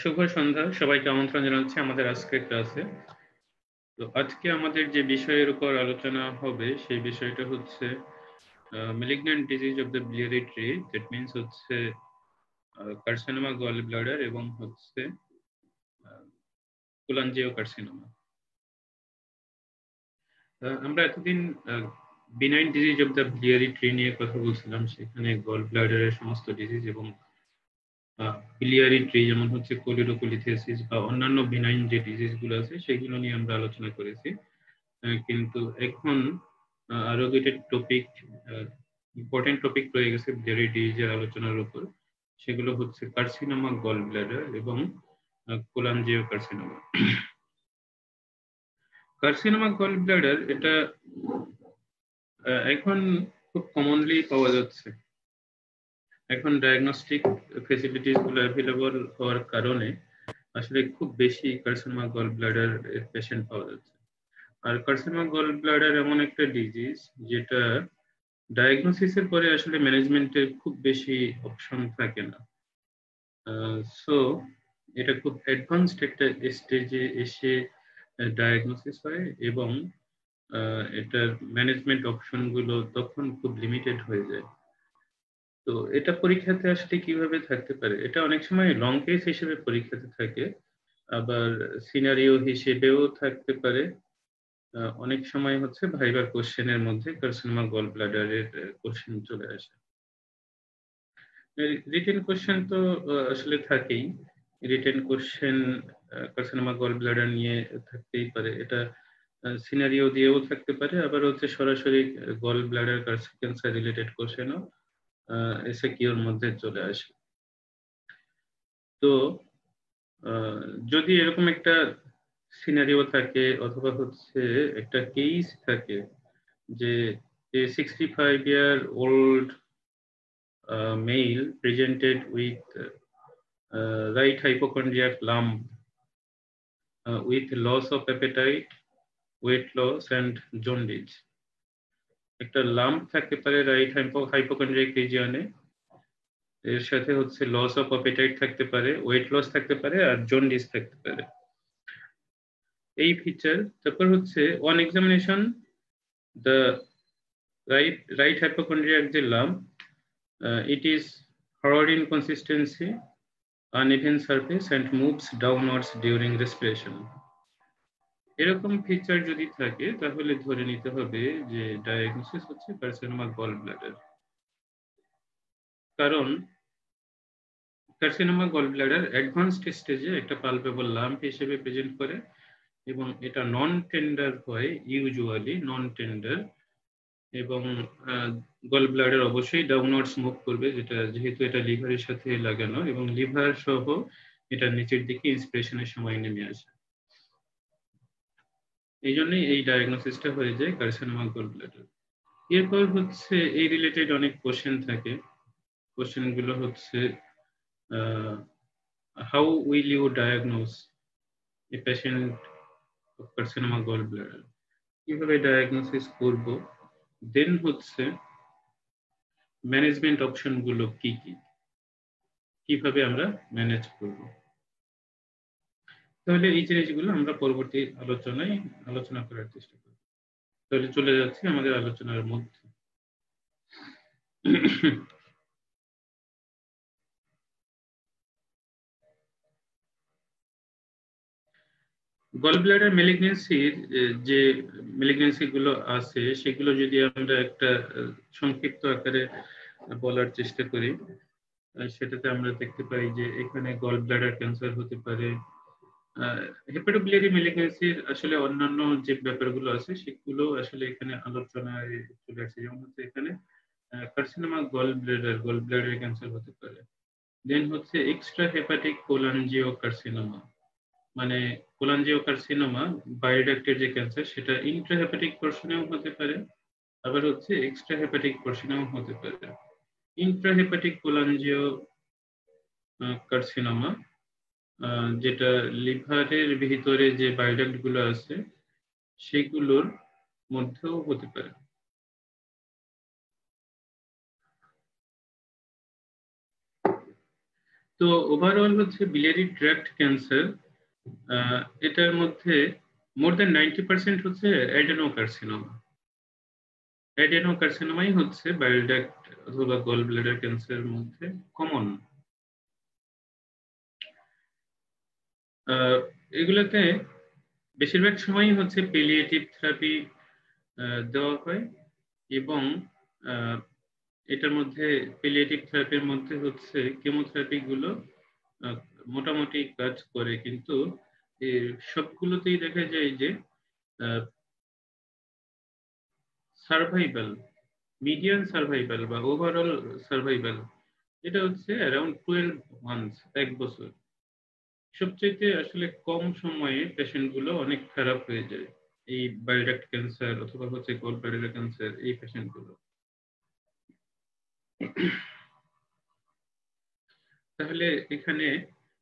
শুভ সন্ধ্যা, সবাইকে আমন্ত্রণ জানাচ্ছি আমাদের আজকের ক্লাসে। তো আজকে আমাদের যে বিষয়ের উপর আলোচনা হবে সেই বিষয়টা হচ্ছে malignant disease of the biliary tree, that means হচ্ছে কার্সিনোমা গল ব্লাডার এবং হচ্ছে কোলাঞ্জিওকার্সিনোমা। আমরা এতদিন benign disease of the biliary tree নিয়ে কথা বলছিলাম, সেখানে গল ব্লাডারের সমস্ত ডিজিজ এবং biliary tree যেমন হচ্ছে কোলিডোকোলিথিয়াসিস বা অন্যান্য বিনাইন যে ডিজিজ গুলো আছে সেগুলো নিয়ে আমরা আলোচনা করেছি। কিন্তু এখন আরো দুইটা টপিক, ইম্পর্টেন্ট টপিক রয়ে গেছে biliary ডিজিজের আলোচনার উপর। সেগুলো হচ্ছে কার্সিনোমা গল ব্লাডার এবং কোলাঞ্জিওকার্সিনোমা। কার্সিনোমা গল ব্লাডার এটা এখন খুব কমনলি পাওয়া যাচ্ছে। এখন ডায়াগনস্টিক ফেসিলিটিস গুলো অ্যাভেলেবল হওয়ার কারণে আসলে খুব বেশি কার্সিনোমা গল ব্লাডার এর পেশেন্ট পাওয়া যাচ্ছে। আর কার্সিনোমা গল ব্লাডার এমন একটা ডিজিজ যেটা ডায়াগনোসিসের পরে আসলে ম্যানেজমেন্টের খুব বেশি অপশন থাকে না। সো এটা খুব অ্যাডভান্সড একটা স্টেজে এসে ডায়াগনোসিস হয় এবং এটার ম্যানেজমেন্ট অপশনগুলো তখন খুব লিমিটেড হয়ে যায়। তো এটা পরীক্ষাতে আসলে কিভাবে থাকতে পারে? এটা অনেক সময় লং কেস হিসেবে পরীক্ষাতে থাকে, আবার সিনারিও হিসেবেও থাকতে পারে। অনেক সময় হচ্ছে ভাইবা কোশ্চেনের মধ্যে কার্সিনোমা গল ব্লাডারের কোশ্চেন চলে আসে। রিটেন কোশ্চেন তো আসলে থাকেই। Written question carcinoma gall bladder নিয়ে থাকতেই পারে। এটা সিনারিও দিয়েও থাকতে পারে, আবার হচ্ছে সরাসরি গল ব্লাডার ক্যান্সার রিলেটেড কোশ্চেনও এসএকিউর মধ্যে চলে আসে। তো যদি এরকম একটা সিনারিও থাকে অথবা হচ্ছে একটা কেস থাকে যে a 65-year-old male presented with right hypochondriac lump with loss of appetite, weight loss and jaundice. একটা লাম্প থাকতে পারে রাইট হাইপোকন্ড্রিয়াক রিজিয়নে, এর সাথে হচ্ছে লস অফ অ্যাপেটাইট থাকতে পারে, ওয়েট লস থাকতে পারে আর জন্ডিস থাকতে পারে। এই ফিচার। তারপর হচ্ছে on examination the right hypochondriac যে lump, it is hard in consistency, uneven surface and moves downwards during respiration. এরকম ফিচার যদি থাকে তাহলে ধরে নিতে হবে যে ডায়াগনোসিস হচ্ছে কার্সিনোমা গল ব্লাডার। কারণ কার্সিনোমা গল ব্লাডার অ্যাডভান্সড স্টেজে একটা পালপেবল লাম্প হিসেবে প্রেজেন্ট করে এবং এটা নন টেন্ডার হয়, ইউজুয়ালি নন টেন্ডার, এবং গল ব্লাডার অবশ্যই ডাউনওয়ার্ডস মুভ করবে, যেহেতু এটা লিভারের সাথে লাগানো এবং লিভার সহ এটা নিচের দিকে ইন্সপিরেশনের সময় নেমে আসে। এই জন্যই এই ডায়াগনোসিসটা হয়ে যায় কার্সিনোমা গল ব্লাডার। এরপর হচ্ছে এই রিলেটেড অনেক কোশ্চেন থাকে। কোশ্চেন গুলো হচ্ছে how will you diagnose a patient of carcinoma gall bladder, কিভাবে ডায়াগনোসিস করব, দেন হচ্ছে ম্যানেজমেন্ট অপশন গুলো কি কি, কিভাবে আমরা ম্যানেজ করব। তাহলে এই জিনিসগুলো আমরা পরবর্তী আলোচনায় আলোচনা করার চেষ্টা করব। তাহলে চলে যাচ্ছি আমাদের আলোচনার মধ্যে। গল ব্লাডার ম্যালিগনেন্সির যে ম্যালিগনেন্সি গুলো আছে সেগুলো যদি আমরা একটা সংক্ষিপ্ত আকারে বলার চেষ্টা করি, সেটাতে আমরা দেখতে পাই যে এখানে গল ব্লাডার ক্যান্সার হতে পারে। হেপাটোবিলিয়ারি ম্যালিগনেন্সির আসলে অন্যান্য যে ব্যাপারগুলো আছে সেগুলো আসলে এখানে আলোচনায় চলে আসছে, যেমন হচ্ছে এখানে কার্সিনোমা গল ব্লাডার ক্যান্সার হতে পারে। দেন হচ্ছে এক্সট্রা হেপাটিক কোলাঞ্জিওকার্সিনোমা, মানে কোলাঞ্জিওকার্সিনোমা বায়োডাক্টের যে ক্যান্সার সেটা ইন্ট্রাহেপাটিক পোরশনেও হতে পারে, আবার হচ্ছে এক্সট্রা হেপাটিক পোরশনেও হতে পারে। ইন্ট্রাহেপাটিক কোলাঞ্জিও কার্সিনোমা যেটা লিভারের ভিতরে যে বায়োডাক্ট গুলো আছে সেগুলোর মধ্যেও হতে পারে। তো তো ওভারঅল হচ্ছে biliary tract ক্যান্সার, এটার মধ্যে মোর দেন 90% হচ্ছে অ্যাডেনোকার্সিনোমা। অ্যাডেনোকার্সিনোমাই হচ্ছে বাইল ডাক্ট অথবা গল ব্লাডার ক্যান্সারের মধ্যে কমন। এগুলোতে বেশিরভাগ সময়ই হচ্ছে পেলিয়েটিভ থেরাপি দেওয়া হয়, এবং এটার মধ্যে পেলিয়েটিভ থেরাপির মধ্যে হচ্ছে কেমোথেরাপি গুলো মোটামুটি কাজ করে, কিন্তু সবগুলোতেই দেখা যায় যে সার্ভাইভাল, মিডিয়ান সার্ভাইভাল বা ওভারঅল সার্ভাইভাল এটা হচ্ছে অ্যারাউন্ড 12 মান্থস, 1 বছর। সবচেয়ে আসলে কম সময়ে পেশেন্ট গুলো অনেক খারাপ হয়ে যায়, এই বাইল ডাক্ট ক্যান্সার অথবা হচ্ছে গল ব্লাডার ক্যান্সার এই পেশেন্ট গুলো। তাহলে এখানে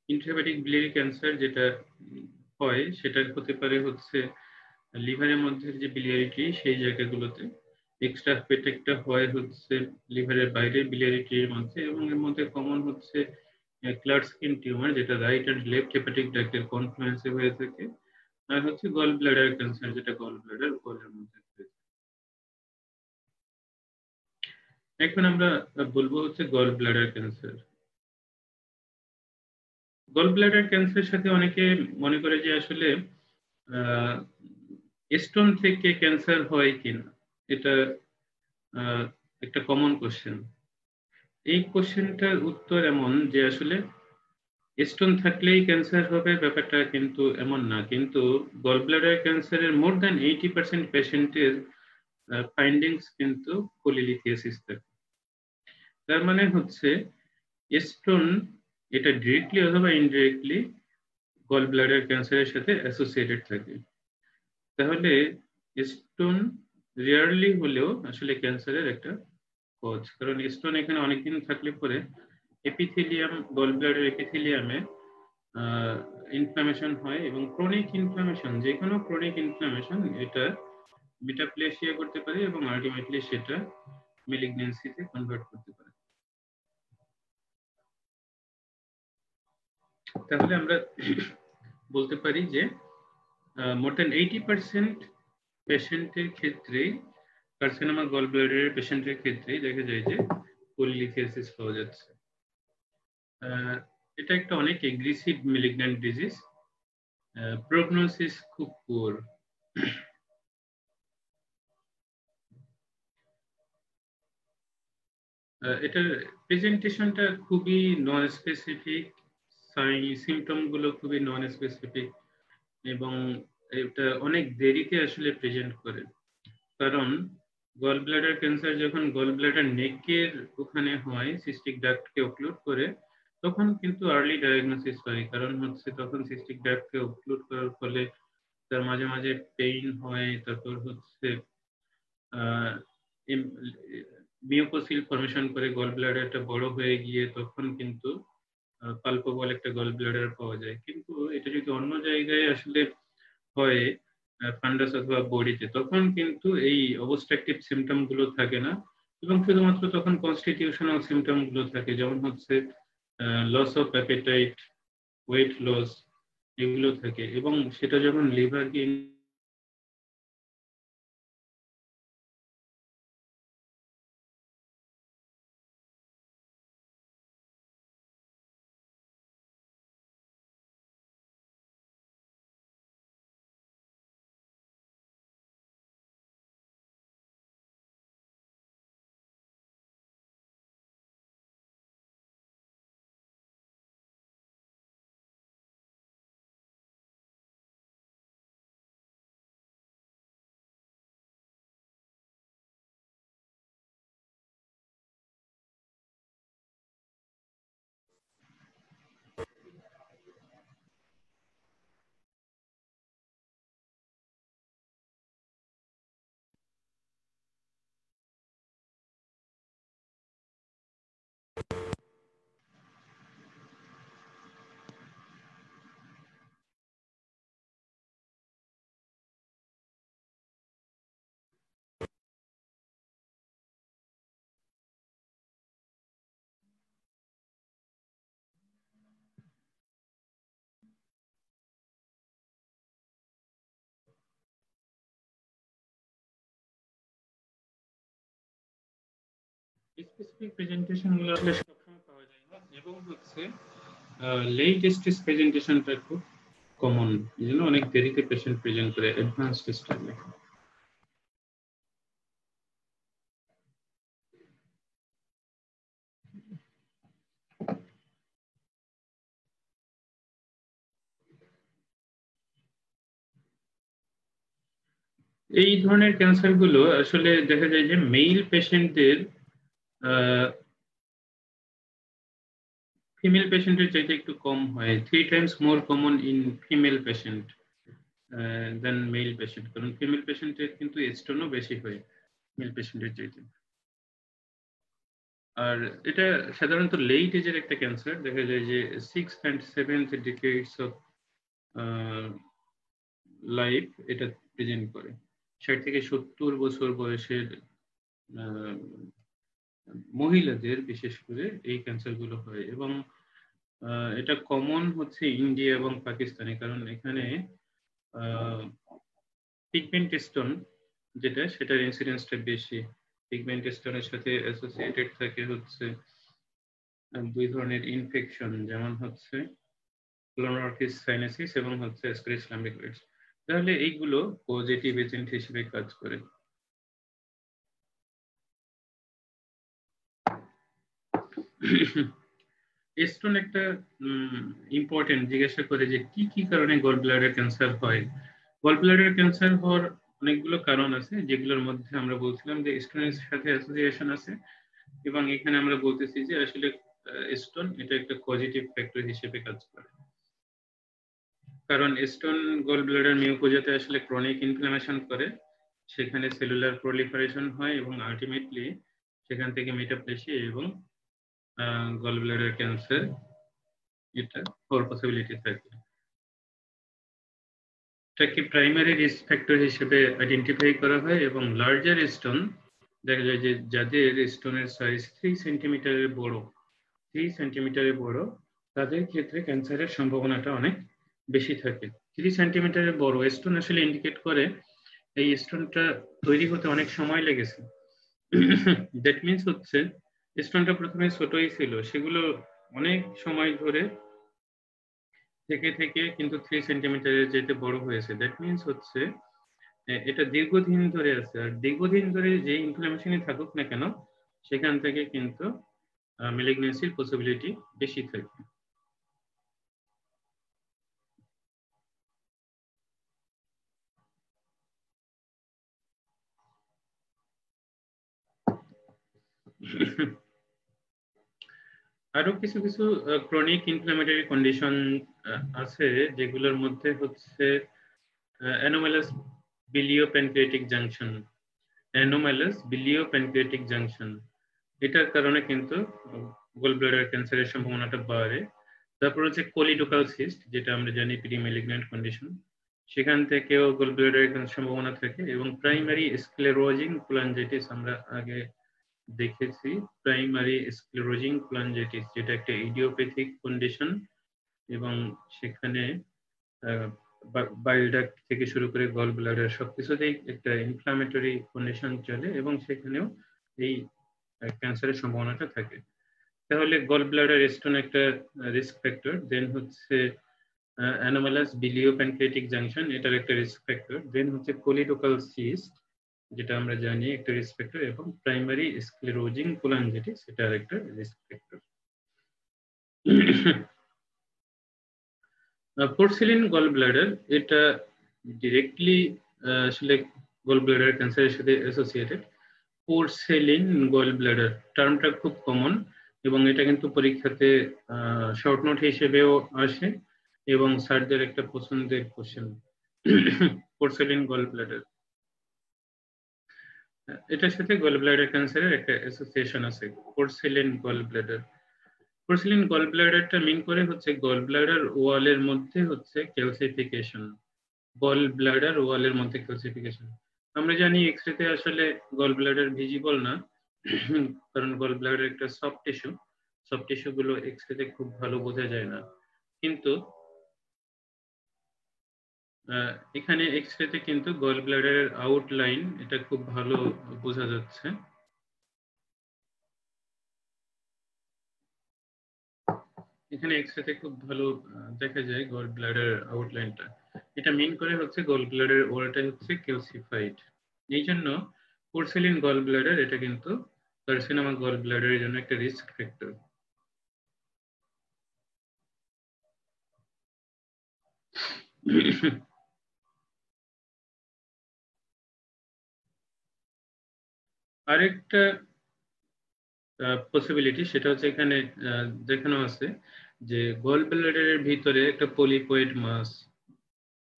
ইন্ট্রাহেপাটিক biliary ক্যান্সার যেটা হয় সেটা হতে পারে হচ্ছে লিভারের মধ্যে যে biliary সেই জায়গাগুলোতে, এক্সট্রা হেপাটিকটা হয় হচ্ছে লিভারের বাইরে biliary এর মধ্যে, এবং এর মধ্যে কমন হচ্ছে ক্লার্কস্কিন টিউমার যেটা রাইট এন্ড লেফট হেপাটিক ডাক্টের কনফ্লুয়েন্সে হয়ে থাকে, আর হচ্ছে গল ব্লাডার ক্যান্সার যেটা গল ব্লাডার ওয়ালের মধ্যে হয়ে থাকে। এখন আমরা বলবো হচ্ছে gall bladder cancer. Gall bladder ক্যান্সারের সাথে অনেকে মনে করে যে আসলে স্টোন থেকে ক্যান্সার হয় কিনা, এটা একটা কমন কোশ্চেন। এই কোশ্চেনটার উত্তর এমন যে আসলে স্টোন থাকলেই ক্যান্সার হবে ব্যাপারটা কিন্তু এমন না, কিন্তু গল ব্লাডার ক্যান্সারের মোর দ্যান 80% পেশেন্টের ফাইন্ডিংস কিন্তু কোলিলিথিয়াসিস থাকে। তার মানে হচ্ছে স্টোন এটা ডিরেক্টলি অথবা ইনডিরেক্টলি গল ব্লাডার ক্যান্সারের সাথে অ্যাসোসিয়েটেড থাকে। তাহলে স্টোন রেয়ারলি হলেও আসলে ক্যান্সারের একটা কজ, কারণ স্টোন এখানে অনেকদিন থাকলে পরে এপিথেলিয়াম, গল ব্লাডার এপিথেলিয়ামে ইনফ্লামেশন হয়, এবং ক্রনিক ইনফ্লামেশন, যে কোনো ক্রনিক ইনফ্লামেশন এটা মেটাপ্লেসিয়া করতে পারে এবং আলটিমেটলি সেটা মেলিগন্যান্সিতে কনভার্ট করতে পারে। তাহলে আমরা বলতে পারি যে মোর দেন 80% পেশেন্টের ক্ষেত্রে, কার্সিনোমা গল ব্লাডারের পেশেন্টের ক্ষেত্রে দেখা যায় যে কোলিলিথিয়াসিস পাওয়া যাচ্ছে। এটা একটা অনেক এগ্রেসিভ মেলিগন্যান্ট ডিজিজ, প্রগনোসিস খুব পুয়ার। এটার প্রেজেন্টেশনটা খুবই নন স্পেসিফিক, সিমটম গুলো খুবই নন স্পেসিফিক, এবং এটা অনেক দেরিতে আসলে প্রেজেন্ট করে। কারণ গল ব্লাডার ক্যান্সার যখন গল ব্লাডার নেকের ওখানে হয়, সিস্টিক ডাক্টকে অক্লুড করে, তখন কিন্তু আর্লি ডায়াগনোসিস হয়। কারণ হচ্ছে তখন সিস্টিক ডাক্টকে অক্লুড করার ফলে তার মাঝে মাঝে পেইন হয়, তারপর হচ্ছে মিউকোসিল ফর্মেশন করে গল ব্লাডারটা বড় হয়ে গিয়ে তখন কিন্তু পাল্পেবল একটা গল ব্লাডার পাওয়া যায়। কিন্তু এটা যদি অন্য জায়গায় আসলে হয়, ফান্ডাস অথবা বডিতে, তখন কিন্তু এই অবস্ট্রাকটিভ সিমটম গুলো থাকে না, এবং শুধুমাত্র তখন কনস্টিটিউশনাল সিমটম গুলো থাকে, যেমন হচ্ছে loss of appetite, weight loss, এগুলো থাকে, এবং সেটা যখন লিভারকে স্পেসিফিক প্রেজেন্টেশন গুলো আসলে সবসময় পাওয়া যায় না, এবং হচ্ছে লেট স্টেজ প্রেজেন্টেশনটা খুব কমন, এই জন্য অনেক দেরিতে পেশেন্ট প্রেজেন্ট করে অ্যাডভান্সড স্টাইলে। এই ধরনের ক্যান্সার গুলো আসলে দেখা যায় যে মেল পেশেন্টদের ফিমেল পেশেন্টের চাইতে একটু কম হয়, 3 times more common in female patient than male patient, কারণ ফিমেল পেশেন্টের কিন্তু স্টোনও বেশি হয় মেল পেশেন্টের চাইতে। আর এটা সাধারণত লেট এজের একটা ক্যান্সার, দেখা যায় যে 6th and 7th decades of life এটা প্রেজেন্ট করে। 60 থেকে 70 বছর বয়সের মহিলাদের বিশেষ করে এই ক্যান্সার গুলো হয়, এবং এটা কমন হচ্ছে ইন্ডিয়া এবং পাকিস্তানে, কারণ এখানে পিগমেন্ট স্টোন যেটা, সেটার ইনসিডেন্সটা বেশি। পিগমেন্ট স্টোনের সাথে অ্যাসোসিয়েটেড থাকে হচ্ছে 2 ধরনের ইনফেকশন, যেমন হচ্ছে প্লুরাটিস সাইনাসিস এবং হচ্ছে অ্যাসকারিস লাম্বিকুলারিস। তাহলে এইগুলো পজিটিভ এজেন্ট হিসেবে কাজ করে। স্টোন একটা ইম্পর্টেন্ট জিজ্ঞাসা করে যে কি কি কারণে গল ব্লাডার ক্যান্সার হয়। গল ব্লাডার ক্যান্সার হওয়ার অনেকগুলো কারণ আছে, যেগুলোর মধ্যে আমরা বলছিলাম যে স্টোনের সাথে অ্যাসোসিয়েশন আছে, এবং এখানে আমরা বলতেছি যে আসলে স্টোন এটা একটা পজিটিভ ফ্যাক্টর হিসেবে কাজ করে। কারণ স্টোন গল ব্লাডার মিউকোজাতে আসলে ক্রনিক ইনফ্লামেশন করে, সেখানে সেলুলার প্রলিফারেশন হয়, এবং আলটিমেটলি সেখান থেকে মেটাপ্লেসিয়া এবং গল ব্লাডার ক্যান্সার এটা হওয়ার পসিবিলিটি থাকে। এটাকে প্রাইমারি রিস্ক ফ্যাক্টর হিসেবে আইডেন্টিফাই করা হয়, এবং লার্জার স্টোন দেখা যায় যে যাদের স্টোনের সাইজ 3 সেন্টিমিটারের বড়, 3 সেন্টিমিটারের বড়, তাদের ক্ষেত্রে ক্যান্সারের সম্ভাবনাটা অনেক বেশি থাকে। 3 সেন্টিমিটারের বড় স্টোন আসলে ইন্ডিকেট করে এই স্টোনটা তৈরি হতে অনেক সময় লেগেছে। দ্যাট মিনস হচ্ছে স্টোনটা প্রথমে ছোটই ছিল, সেগুলো অনেক সময় ধরে থেকে থেকে কিন্তু 3 সেন্টিমিটারের যেতে বড় হয়েছে। দ্যাট মিনস হচ্ছে এটা দীর্ঘদিন ধরে আছে, আর দীর্ঘদিন ধরে যে ইনফ্লামেশনই থাকুক না কেন, সেখান থেকে কিন্তু ম্যালিগন্যান্সির পসিবিলিটি বেশি থাকে। আরো কিছু কিছু ক্রনিক ইনফ্লামেটরি কন্ডিশন আছে, যেগুলোর মধ্যে হচ্ছে অ্যানোমালাস বিলিওপ্যানক্রিয়াটিক জাংশন, অ্যানোমালাস বিলিওপ্যানক্রিয়াটিক জাংশন, এটার কারণে কিন্তু গল ব্লাডার ক্যান্সারের সম্ভাবনাটা বাড়ে। তারপর হচ্ছে কোলিডোকাল সিস্ট, যেটা আমরা জানি প্রি ম্যালিগন্যান্ট কন্ডিশন, সেখান থেকেও গল ব্লাডার ক্যান্সার সম্ভাবনা থাকে। এবং প্রাইমারি স্ক্লেরোজিং কোলাঞ্জাইটিস আমরা আগে দেখেছি, প্রাইমারি স্ক্লেরোজিং কোলাঞ্জাইটিস যেটা একটা ইডিওপ্যাথিক কন্ডিশন, এবং সেখানে বাইল ডাক্ট থেকে শুরু করে গল ব্লাডার সবকিছুতেই একটা ইনফ্লামেটরি কন্ডিশন চলে, এবং সেখানেও এই ক্যান্সারের সম্ভাবনাটা থাকে। তাহলে গল ব্লাডার স্টোন একটা রিস্ক ফ্যাক্টর, দেন হচ্ছে অ্যানোমালাস বিলিওপ্যানক্রিয়াটিক জাংশন, এটার একটা রিস্ক ফ্যাক্টর, দেন হচ্ছে কোলিডোকাল সিস্ট, যেটা আমরা জানি একটা রিস্ক ফ্যাক্টর, এবং প্রাইমারি স্ক্লেরোজিং কোলাঞ্জাইটিস এটা একটা risk factor. Porcelain gall bladder এটা ডিরেক্টলি আসলে গল ব্লাডার ক্যান্সারের সাথে অ্যাসোসিয়েটেড। পোর্সেলিন গল ব্লাডার টার্মটা খুব কমন, এবং এটা কিন্তু পরীক্ষাতে শর্ট নোট হিসেবেও আসে, এবং স্যারদের একটা পছন্দের কোশ্চেন। পোর্সেলিন গল ব্লাডার, এটার সাথে গল ব্লাডার ক্যান্সারের একটা অ্যাসোসিয়েশন আছে, পোর্সেলিন গল ব্লাডার। পোর্সেলিন গল ব্লাডারটা মিন করে হচ্ছে গল ব্লাডার ওয়ালের মধ্যে হচ্ছে ক্যালসিফিকেশন, গল ব্লাডার ওয়ালের মধ্যে ক্যালসিফিকেশন। আমরা জানি এক্সরেতে আসলে গল ব্লাডার ভিজিবল না, কারণ গল ব্লাডার একটা সফট টিস্যু, সফট টিস্যু গুলো এক্সরেতে খুব ভালো বোঝা যায় না, কিন্তু এখানে এক্সরেতে কিন্তু গল ব্লাডারের আউটলাইন এটা খুব ভালো বোঝা যাচ্ছে। এখানে এক্সরেতে খুব ভালো দেখা যায় গল ব্লাডার আউটলাইনটা। এটা মেইন করে হচ্ছে গল ব্লাডার ওয়ালটা হচ্ছে ক্যালসিফাইড। এই জন্য পোর্সেলিন গল ব্লাডার এটা কিন্তু কার্সিনোমা গল ব্লাডারের জন্য একটা রিস্ক ফ্যাক্টর। আরেকটা পসিবিলিটি সেটা হচ্ছে এখানে দেখানো আছে যে গল ব্লাডারের ভিতরে একটা পলিপয়েড মাস,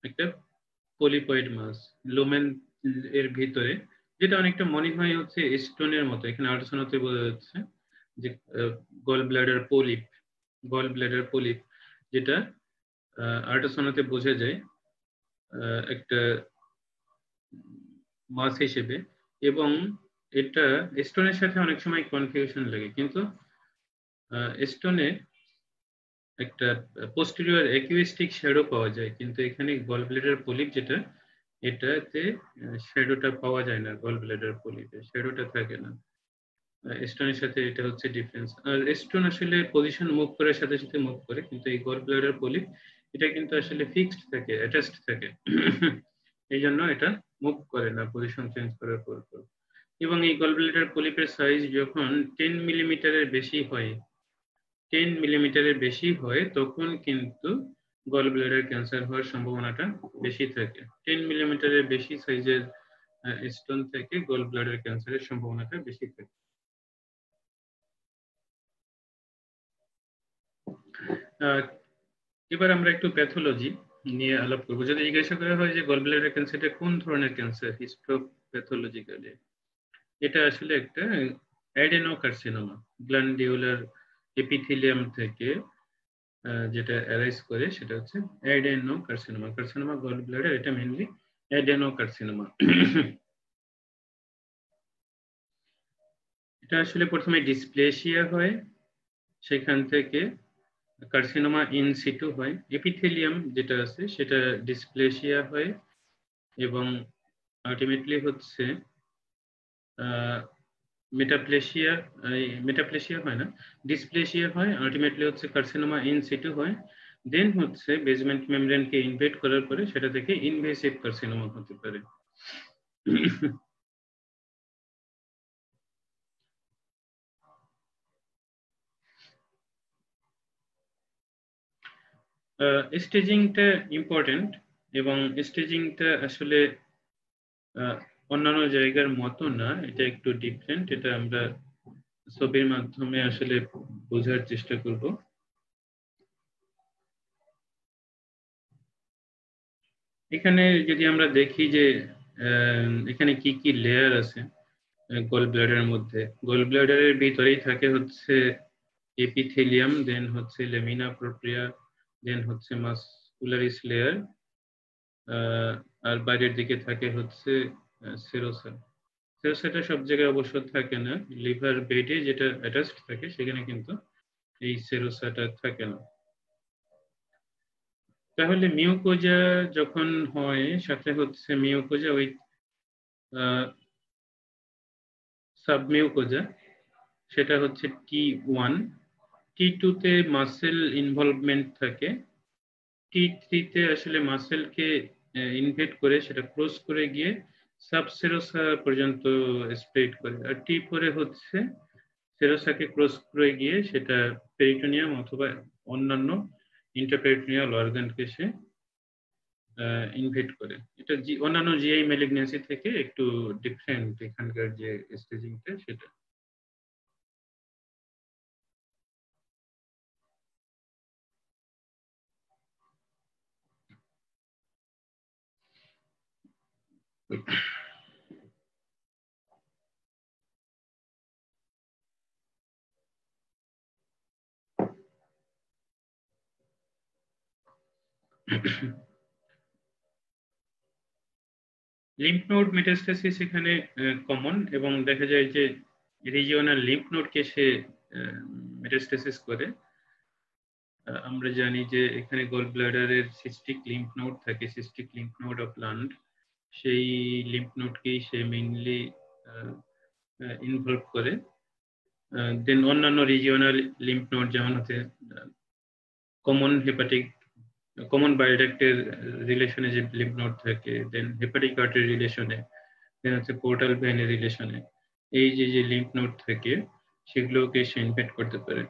একটা পলিপয়েড মাস লুমেন এর ভিতরে, যেটা অনেকটা মনে হয় হচ্ছে স্টোনের মতো। এখানে আলোচনাতে বোঝা যাচ্ছে যে gall bladder polyp, gall bladder polyp, যেটা আল্ট্রাসোনোতে বোঝা যায় একটা মাস হিসেবে। এবং এটা স্টোনের সাথে অনেক সময় কনফিউশন লাগে, কিন্তু স্টোনে একটা পোস্টেরিয়র অ্যাকুইস্টিক শ্যাডো পাওয়া যায়, কিন্তু এখানে গল ব্লাডার পলিপ যেটা, এটাতে শ্যাডোটা পাওয়া যায় না। গল ব্লাডার পলিপে শ্যাডোটা থাকে না। স্টোনের সাথে এটা হচ্ছে ডিফারেন্স। আর স্টোন আসলে পজিশন মুভ করার সাথে সাথে মুভ করে, কিন্তু এই গল ব্লাডার পলিপ এটা কিন্তু আসলে ফিক্সড থাকে, অ্যাটাচড থাকে। এই জন্য এটা মুভ করে না পজিশন চেঞ্জ করার পর। এবং এই গল ব্লাডার পলিপের সাইজ যখন 10 মিলিমিটারের বেশি হয়, 10 মিলিমিটারের বেশি হয়, তখন কিন্তু গল ব্লাডার ক্যান্সার হওয়ার সম্ভাবনাটা বেশি থাকে। 10 মিলিমিটারের বেশি সাইজের স্টোন থেকে গল ব্লাডার ক্যান্সারের সম্ভাবনাটা বেশি থাকে। এবার আমরা একটু প্যাথোলজি নিয়ে আলাপ করবো। যদি জিজ্ঞাসা করা হয় যে গল ব্লাডার ক্যান্সারটা কোন ধরনের ক্যান্সার হিস্টোপ্যাথোলজিক্যালি, এটা আসলে একটা অ্যাডেনোকার্সিনোমা, গ্ল্যান্ডিউলার এপিথেলিয়াম থেকে যেটা অ্যারাইজ করে সেটা হচ্ছে অ্যাডেনোকার্সিনোমা। কার্সিনোমা গল ব্লাডার এটা মেইনলি অ্যাডেনোকার্সিনোমা। এটা আসলে প্রথমে ডিসপ্লেসিয়া হয়, সেখান থেকে কার্সিনোমা ইন সিটু হয়। এপিথেলিয়াম যেটা আছে সেটা ডিসপ্লেসিয়া হয় এবং আলটিমেটলি হচ্ছে মেটাপ্লেসিয়া, মেটাপ্লেসিয়া হয় না, ডিসপ্লেসিয়া হয়। আলটিমেটলি হচ্ছে কার্সিনোমা ইন সিটু হয়। দেন হচ্ছে বেসমেন্ট মেমব্রেনকে ইনভেড করার পরে সেটা থেকে ইনভেসিভ কার্সিনোমা হতে পারে। স্টেজিংটা ইম্পর্টেন্ট, এবং স্টেজিংটা আসলে অন্যান্য জায়গার মতো না, এটা একটু ডিফারেন্ট। এটা আমরা ছবির মাধ্যমে আসলে বোঝার চেষ্টা করব। এখানে যদি আমরা দেখি যে এখানে কি কি লেয়ার আছে গল ব্লাডারের মধ্যে, গল ব্লাডারের ভিতরেই থাকে হচ্ছে এপিথেলিয়াম, দেন হচ্ছে লেমিনা প্রোপ্রিয়া, দেন হচ্ছে মাসকুলারিস লেয়ার, আর বাইরের দিকে থাকে হচ্ছে সেরোসা। সেরোসাটা সব জায়গায় অবশ্য থাকে না, লিভার বেডে যেটা অ্যাটাচড থাকে সেখানে কিন্তু এই সেরোসাটা থাকে না। তাহলে মিউকোজা যখন হয়, সাথে হচ্ছে মিউকোজা ওই সাবমিউকোজা, সেটা হচ্ছে T1, T2 তে মাসেল ইনভলভমেন্ট থাকে, T3 তে আসলে মাসেলকে ইনভেড করে সেটা ক্রস করে গিয়ে সাবসেরোসা পর্যন্ত স্প্রেড করে। আর T4 এ হচ্ছে সেরোসাকে ক্রস করে গিয়ে সেটা পেরিটোনিয়াম অথবা অন্যান্য ইন্টারপেরিটোনিয়াল অর্গানকে সে ইনভেড করে। এটা অন্যান্য জিআই ম্যালিগন্যান্সি থেকে একটু ডিফারেন্ট এখানকার যে স্টেজিংটা সেটা। লিম্ফ নোড মেটাস্টাসিস এখানে কমন, এবং দেখা যায় যে রিজিওনাল লিম্ফ নোডকে সে মেটাস্টাসিস করে। আমরা জানি যে এখানে গল ব্লাডারের সিস্টিক লিম্ফ নোড থাকে, cystic lymph node of land, সেই লিম্ফ নোডকেই সে মেইনলি ইনভলভ করে। দেন অন্যান্য রিজিওনাল লিম্ফ নোড যেমন হচ্ছে কমন হেপাটিক কমন বায়োডাক্টের রিলেশনে যে লিম্ফ নোড থাকে, দেন হেপাটিক আর্টারি রিলেশনে, দেন হচ্ছে পোর্টাল ভেনের রিলেশনে এই যে যে লিম্ফ নোড থাকে সেগুলোকে সে ইনফেক্ট করতে পারে।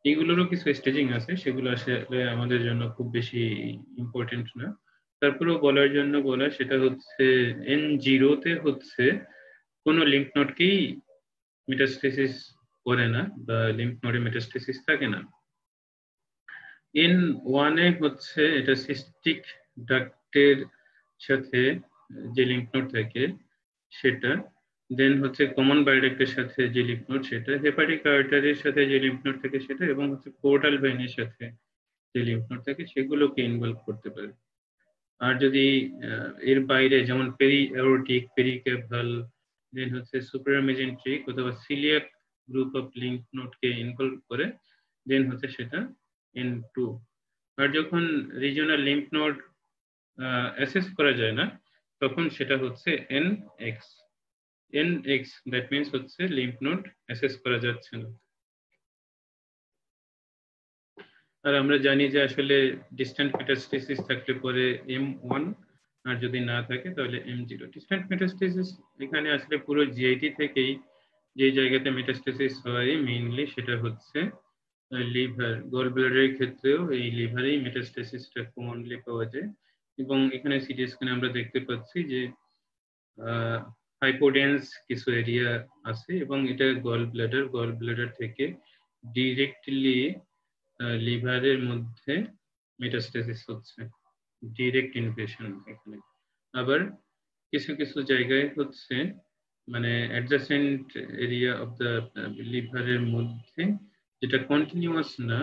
এইগুলোরও কিছু স্টেজিং আছে, সেগুলো আসলে আমাদের জন্য খুব বেশি ইম্পর্টেন্ট না, তারপরেও বলার জন্য বলা, সেটা হচ্ছে N0-তে হচ্ছে কোনো লিম্ফ নোডকেই মেটাস্টেসিস করে না বা লিম্ফ নোডে মেটাস্টেসিস থাকে না। N1-এ হচ্ছে এটা সিস্টিক ডাক্টের সাথে যে লিম্ফ নোড থাকে সেটা, দেন হচ্ছে কমন বায়োডাক্টের সাথে যে লিম্ফ নোড সেটা, হেপাটিক আর্টারির সাথে যে লিম্ফ নোড থাকে সেটা, এবং হচ্ছে পোর্টাল ভেইনের সাথে যে লিম্ফ নোড থাকে সেগুলোকে ইনভলভ করতে পারে। আর যদি এর বাইরে যেমন পেরি অ্যাওরটিক, পেরিক্যাভাল, দেন হচ্ছে সুপ্রামেজেন্ট্রিক অথবা সিলিয়াক গ্রুপ অফ লিম্ফ নোডকে ইনভলভ করে, দেন হচ্ছে সেটা N2। আর যখন রিজিওনাল লিম্ফ নোড অ্যাসেস করা যায় না তখন সেটা হচ্ছে NX। NX দ্যাট মিন্স হচ্ছে লিম্ফ নোড অ্যাসেস করা যাচ্ছে না। আর আমরা জানি যে আসলে ডিস্ট্যান্ট মেটাস্টেসিস থাকলে পরে M1, আর যদি না থাকে তাহলে M0। ডিস্ট্যান্ট মেটাস্টেসিস এখানে আসলে পুরো জিআইটি থেকেই যে জায়গাতে মেটাস্টেসিস হয় মেইনলি সেটা হচ্ছে লিভার। গল ব্লাডারের ক্ষেত্রেও এই লিভারেই মেটাস্টেসিসটা কমনলি পাওয়া যায়, এবং এখানে সিটি স্ক্যানে আমরা দেখতে পাচ্ছি যে হাইপোডেন্স কিছু এরিয়া আছে, এবং এটা গল ব্লাডার থেকে ডিরেক্টলি লিভারের মধ্যে মেটাস্টেসিস হচ্ছে, ডিরেক্ট ইনভেশন এখানে। আবার কিছু কিছু জায়গায় হচ্ছে মানে অ্যাডজাসেন্ট এরিয়া অফ দ্য লিভারের মধ্যে, যেটা কন্টিনিউয়াস না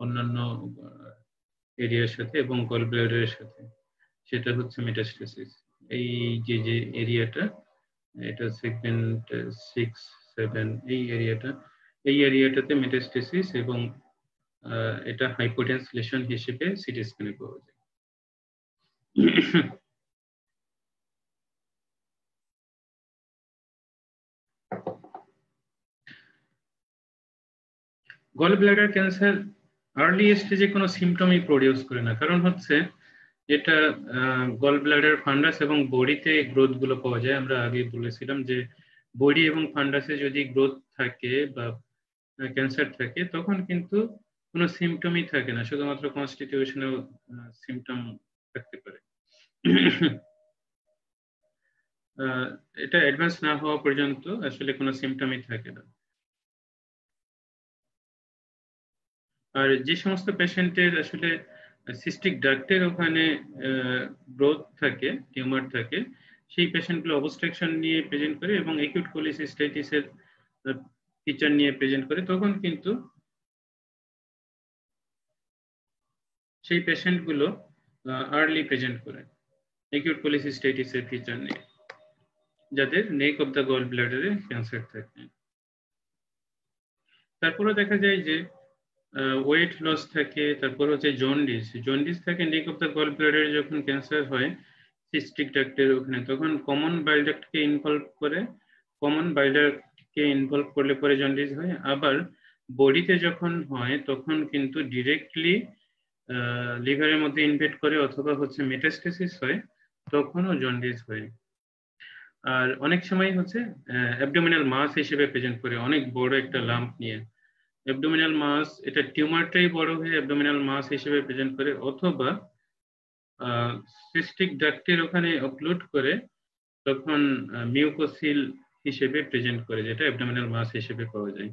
অন্যান্য এরিয়ার সাথে এবং গল ব্লাডারের সাথে, সেটা হচ্ছে মেটাস্টেসিস। এই যে যে এরিয়াটা, এটা সেগমেন্ট 6-7, এই এরিয়াটাতে মেটাস্টেসিস, এবং এটা হাইপোটেন্স লেশন হিসেবে সিটি স্ক্যানে পাওয়া যায়। গল ব্লাডার ক্যান্সার আর্লি স্টেজে কোনো সিমটমই প্রডিউস করে না, কারণ হচ্ছে এটা গল ব্লাডার ফান্ডাস এবং বডিতে গ্রোথ গুলো পাওয়া যায়। আমরা আগে বলেছিলাম যে বডি এবং ফান্ডাসে যদি গ্রোথ থাকে বা ক্যান্সার থাকে তখন কিন্তু কোনো সিমটমই থাকে না, শুধুমাত্র কনস্টিটিউশনাল সিমটম থাকতে পারে। এটা অ্যাডভান্স না হওয়া পর্যন্ত আসলে কোনো সিমটমই থাকে না। আর যে সমস্ত পেশেন্টের আসলে সিস্টিক ডাক্টের ওখানে গ্রোথ থাকে, টিউমার থাকে, সেই পেশেন্টগুলো অবস্ট্রাকশন নিয়ে প্রেজেন্ট করে এবং অ্যাকিউট কোলিসিস্টাইটিসের ফিচার নিয়ে প্রেজেন্ট করে, তখন কিন্তু সেই পেশেন্টগুলো আর্লি প্রেজেন্ট করে অ্যাকিউট কোলিসিস্টাইটিসের ফিচার নিয়ে, যাদের নেক অফ দ্য গল ব্লাডারে ক্যান্সার থাকে। তারপরে দেখা যায় যে ওয়েট লস থাকে, তারপর হচ্ছে জন্ডিস থাকে নেক অফ দ্য গল ব্লাডারে যখন ক্যান্সার হয় সিস্টিক ডাক্টের ওখানে, তখন কমন বাইল ডাক্টকে ইনভলভ করে, কমন বাইল ডাক্টকে ইনভলভ করলে পরে জন্ডিস হয়। আবার বডিতে যখন হয় তখন কিন্তু ডিরেক্টলি লিভারের মধ্যে ইনভেট করে অথবা হচ্ছে মেটাস্টেসিস হয়, তখনও জন্ডিস হয়। আর অনেক সময় হচ্ছে অ্যাবডোমিনাল মাস হিসেবে প্রেজেন্ট করে, অনেক বড় একটা লাম্প নিয়ে। অ্যাবডোমিনাল মাস, এটা টিউমারটাই বড় হয়ে অ্যাবডোমিনাল মাস হিসেবে প্রেজেন্ট করে, অথবা সিস্টিক ডাক্টের ওখানে অক্লুড করে তখন মিউকোসিল হিসেবে প্রেজেন্ট করে, যেটা অ্যাবডোমিনাল মাস হিসেবে পাওয়া যায়।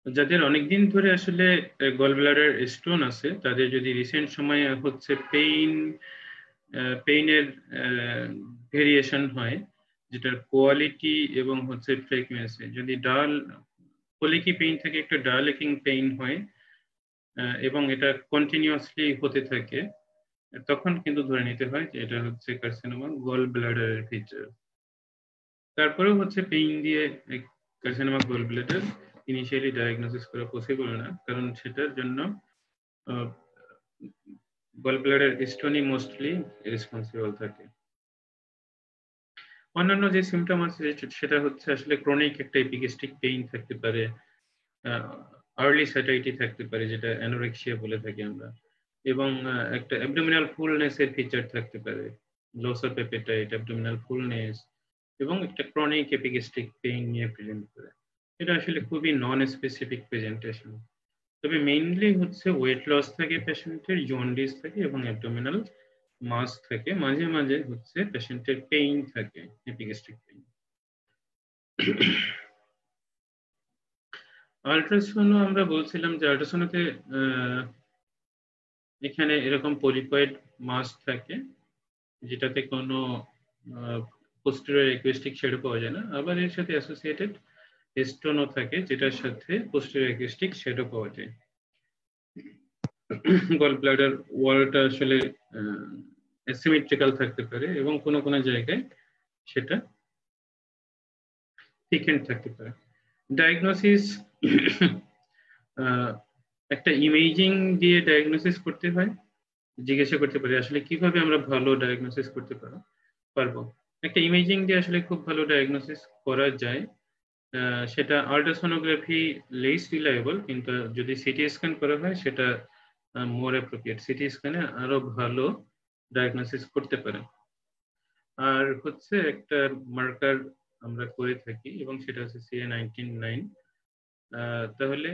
যাদের অনেকদিন ধরে আসলে গল ব্লাডার স্টোন আছে, তাদের যদি রিসেন্ট সময়ে হচ্ছে পেইনের ভেরিয়েশন হয়, যেটার কোয়ালিটি এবং হচ্ছে ফ্রিকোয়েন্সি, যদি ফলিকি পেইন থেকে একটা ডালেকিং পেইন হয় এবং এটা কন্টিনিউয়াসলি হতে থাকে, তখন কিন্তু ধরে নিতে হয় যে এটা হচ্ছে কার্সিনোমা গল ব্লাডারের ফিচার। তারপরেও হচ্ছে পেইন দিয়ে carcinoma gall bladder initially diagnosis করা পসিবল না, কারণ সেটার জন্য গল ব্লাডার স্টোনই মোস্টলি রেসপন্সিবল থাকে। অন্যান্য যে সিমটম আছে সেটা হচ্ছে আসলে ক্রনিক একটা এপিগ্যাস্ট্রিক পেইন থাকতে পারে, আর্লি স্যাটাইটি থাকতে পারে যেটা অ্যানোরেক্সিয়া বলে থাকি আমরা, এবং একটা অ্যাবডোমিনাল ফুলনেস এর ফিচার থাকতে পারে, loss of appetite, abdominal fullness, এবং একটা ক্রনিক এপিগ্যাস্ট্রিক পেইন নিয়ে প্রেজেন্ট করে। এটা আসলে খুবই নন স্পেসিফিক প্রেজেন্টেশন। তবে মেইনলি হচ্ছে ওয়েট লস থাকে পেশেন্টের, জন্ডিস থাকে এবং অ্যাবডোমিনাল মাস থাকে, মাঝে মাঝে হচ্ছে পেশেন্টের পেইন থাকে, এপিগ্যাস্ট্রিক পেইন। আল্ট্রাসাউন্ড আমরা বলছিলাম যে আল্ট্রাসাউন্ডে এখানে এরকম পলিপয়েড মাস থাকে যেটাতে কোনো পোস্টেরিয়র অ্যাকুস্টিক শ্যাডো পাওয়া যায় না, আবার এর সাথে অ্যাসোসিয়েটেড স্টোনও থাকে যেটার সাথে পোস্টেরিয়র অ্যাকুস্টিক শ্যাডো পাওয়া যায়। গল ব্লাডার ওয়ালটা আসলে অ্যাসিমেট্রিক্যাল থাকতে পারে এবং কোনো কোনো জায়গায় সেটা থিকেন্ড থাকতে পারে। ডায়াগনোসিস একটা ইমেজিং দিয়ে ডায়াগনোসিস করতে হয়, জিজ্ঞাসা করতে পারি আসলে কিভাবে আমরা ভালো ডায়াগনোসিস করতে পারবো। একটা ইমেজিং দিয়ে আসলে খুব ভালো ডায়াগনোসিস করা যায়, সেটা আল্ট্রাসোনোগ্রাফি লেস রিলায়েবল, কিন্তু যদি সিটি স্ক্যান করা হয় সেটা মোর অ্যাপ্রোপ্রিয়েট। সিটি স্ক্যানে আরো ভালো ডায়াগনোসিস করতে পারে। আর হচ্ছে একটা মার্কার আমরা করে থাকি এবং সেটা হচ্ছে CA19-9। তাহলে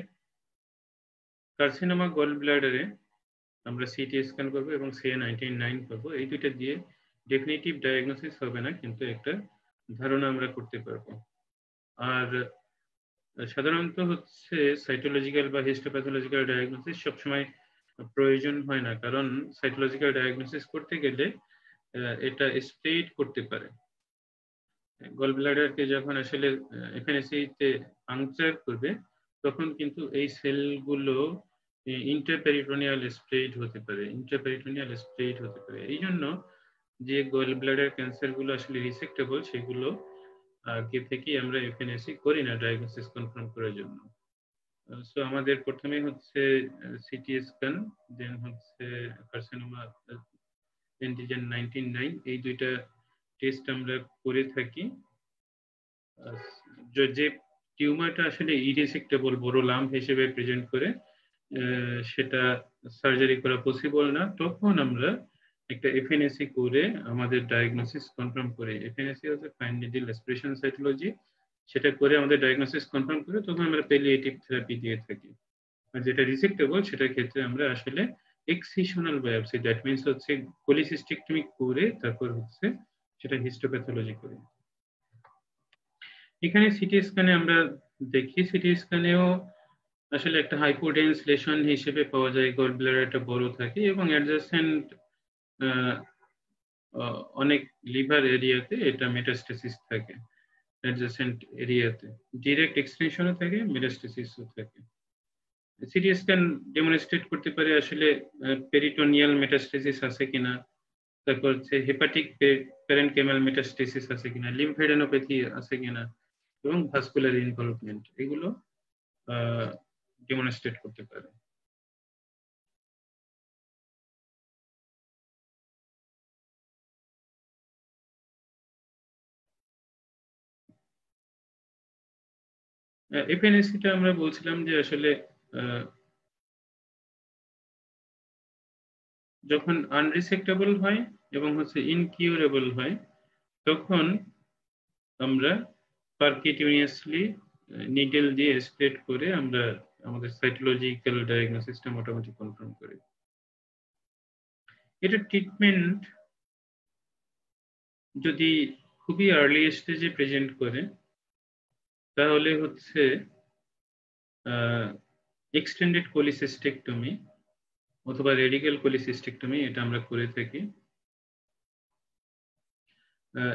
কার্সিনোমা গল ব্লাডারে আমরা সিটি স্ক্যান করবো এবং CA19-9 করবো, এই দুইটা দিয়ে ডেফিনিটিভ ডায়াগনোসিস হবে না, কিন্তু একটা ধারণা আমরা করতে পারবো। আর সাধারণত হচ্ছে সাইটোলজিক্যাল বা হিস্টোপ্যাথোলজিক্যাল ডায়াগনোসিস সবসময় প্রয়োজন হয় না, কারণ সাইটোলজিক্যাল ডায়াগনোসিস করতে গেলে এটা স্প্রেড করতে পারে। গল ব্লাডারকে যখন আসলে এফএনএসি তে পাংচার করবে তখন কিন্তু এই সেলগুলো ইন্টারপেরিটোনিয়াল স্প্রেড হতে পারে, এই জন্য যে গল ব্লাডার ক্যান্সার গুলো আসলে রিসেক্টেবল সেগুলো আগে থেকেই আমরা এফএনএসি করি না ডায়াগনোসিস কনফার্ম করার জন্য। সো আমাদের প্রথমে হচ্ছে সিটি স্ক্যান, দেন হচ্ছে কার্সিনোমা অ্যান্টিজেন 19-9, এই দুইটা টেস্ট আমরা করে থাকি। যে টিউমারটা আসলে ইরেসেক্টেবল বড় লাম্প হিসেবে প্রেজেন্ট করে সেটা সার্জারি করা পসিবল না, তখন আমরা একটা এফএনএসি করে আমাদের ডায়াগনোসিস কনফার্ম করে, এফএনএসি হচ্ছে ফাইন নিডল অ্যাসপিরেশন সাইটোলজি, সেটা করে আমাদের ডায়াগনোসিস কনফার্ম করে তখন আমরা প্যালিয়েটিভ থেরাপি দিয়ে থাকি। আর যেটা রিসেক্টেবল সেটার ক্ষেত্রে আমরা আসলে এক্সিশনাল বায়োপসি, দ্যাট মিন্স হচ্ছে কোলিসিস্টেক্টমি করে তারপর হচ্ছে সেটা হিস্টোপ্যাথোলজি করি। এখানে সিটি স্ক্যানে আমরা দেখি, সিটি স্ক্যানেও আসলে একটা হাইপোডেন্স লেশন হিসেবে পাওয়া যায়, গল ব্লাডারটা বড় থাকে এবং অ্যাডজাসেন্ট অনেক লিভার এরিয়াতে এটা মেটাস্টেসিস থাকে, অ্যাডজাসেন্ট এরিয়াতে ডিরেক্ট এক্সটেনশনও থাকে, মেটাস্টেসিসও থাকে। সিটি স্ক্যান ডেমনস্ট্রেট করতে পারে আসলে পেরিটোনিয়াল মেটাস্টেসিস আছে কিনা, তারপর হচ্ছে হেপাটিক প্যারেনকেমাল মেটাস্টেসিস আছে কিনা, লিম্ফেডেনোপ্যাথি আছে কিনা, এবং ভাস্কুলার ইনভলভমেন্ট, এগুলো ডেমনস্ট্রেট করতে পারে। এফএনএসিটা আমরা বলছিলাম যে আসলে যখন আনরিসেক্টেবল হয় এবং হচ্ছে ইনকিউরেবল হয় তখন আমরা পারকিউটেনিয়াসলি নিডল দিয়ে স্প্রেড করে আমরা আমাদের সাইটোলজিক্যাল ডায়াগনোসিসটা মোটামুটি কনফার্ম করি। এটা ট্রিটমেন্ট যদি খুবই আর্লি স্টেজে প্রেজেন্ট করে তাহলে হচ্ছে এক্সটেন্ডেড কোলিসিস্টেক্টমি অথবা রেডিক্যাল কোলিসিস্টেক্টমি, এটা আমরা করে থাকি।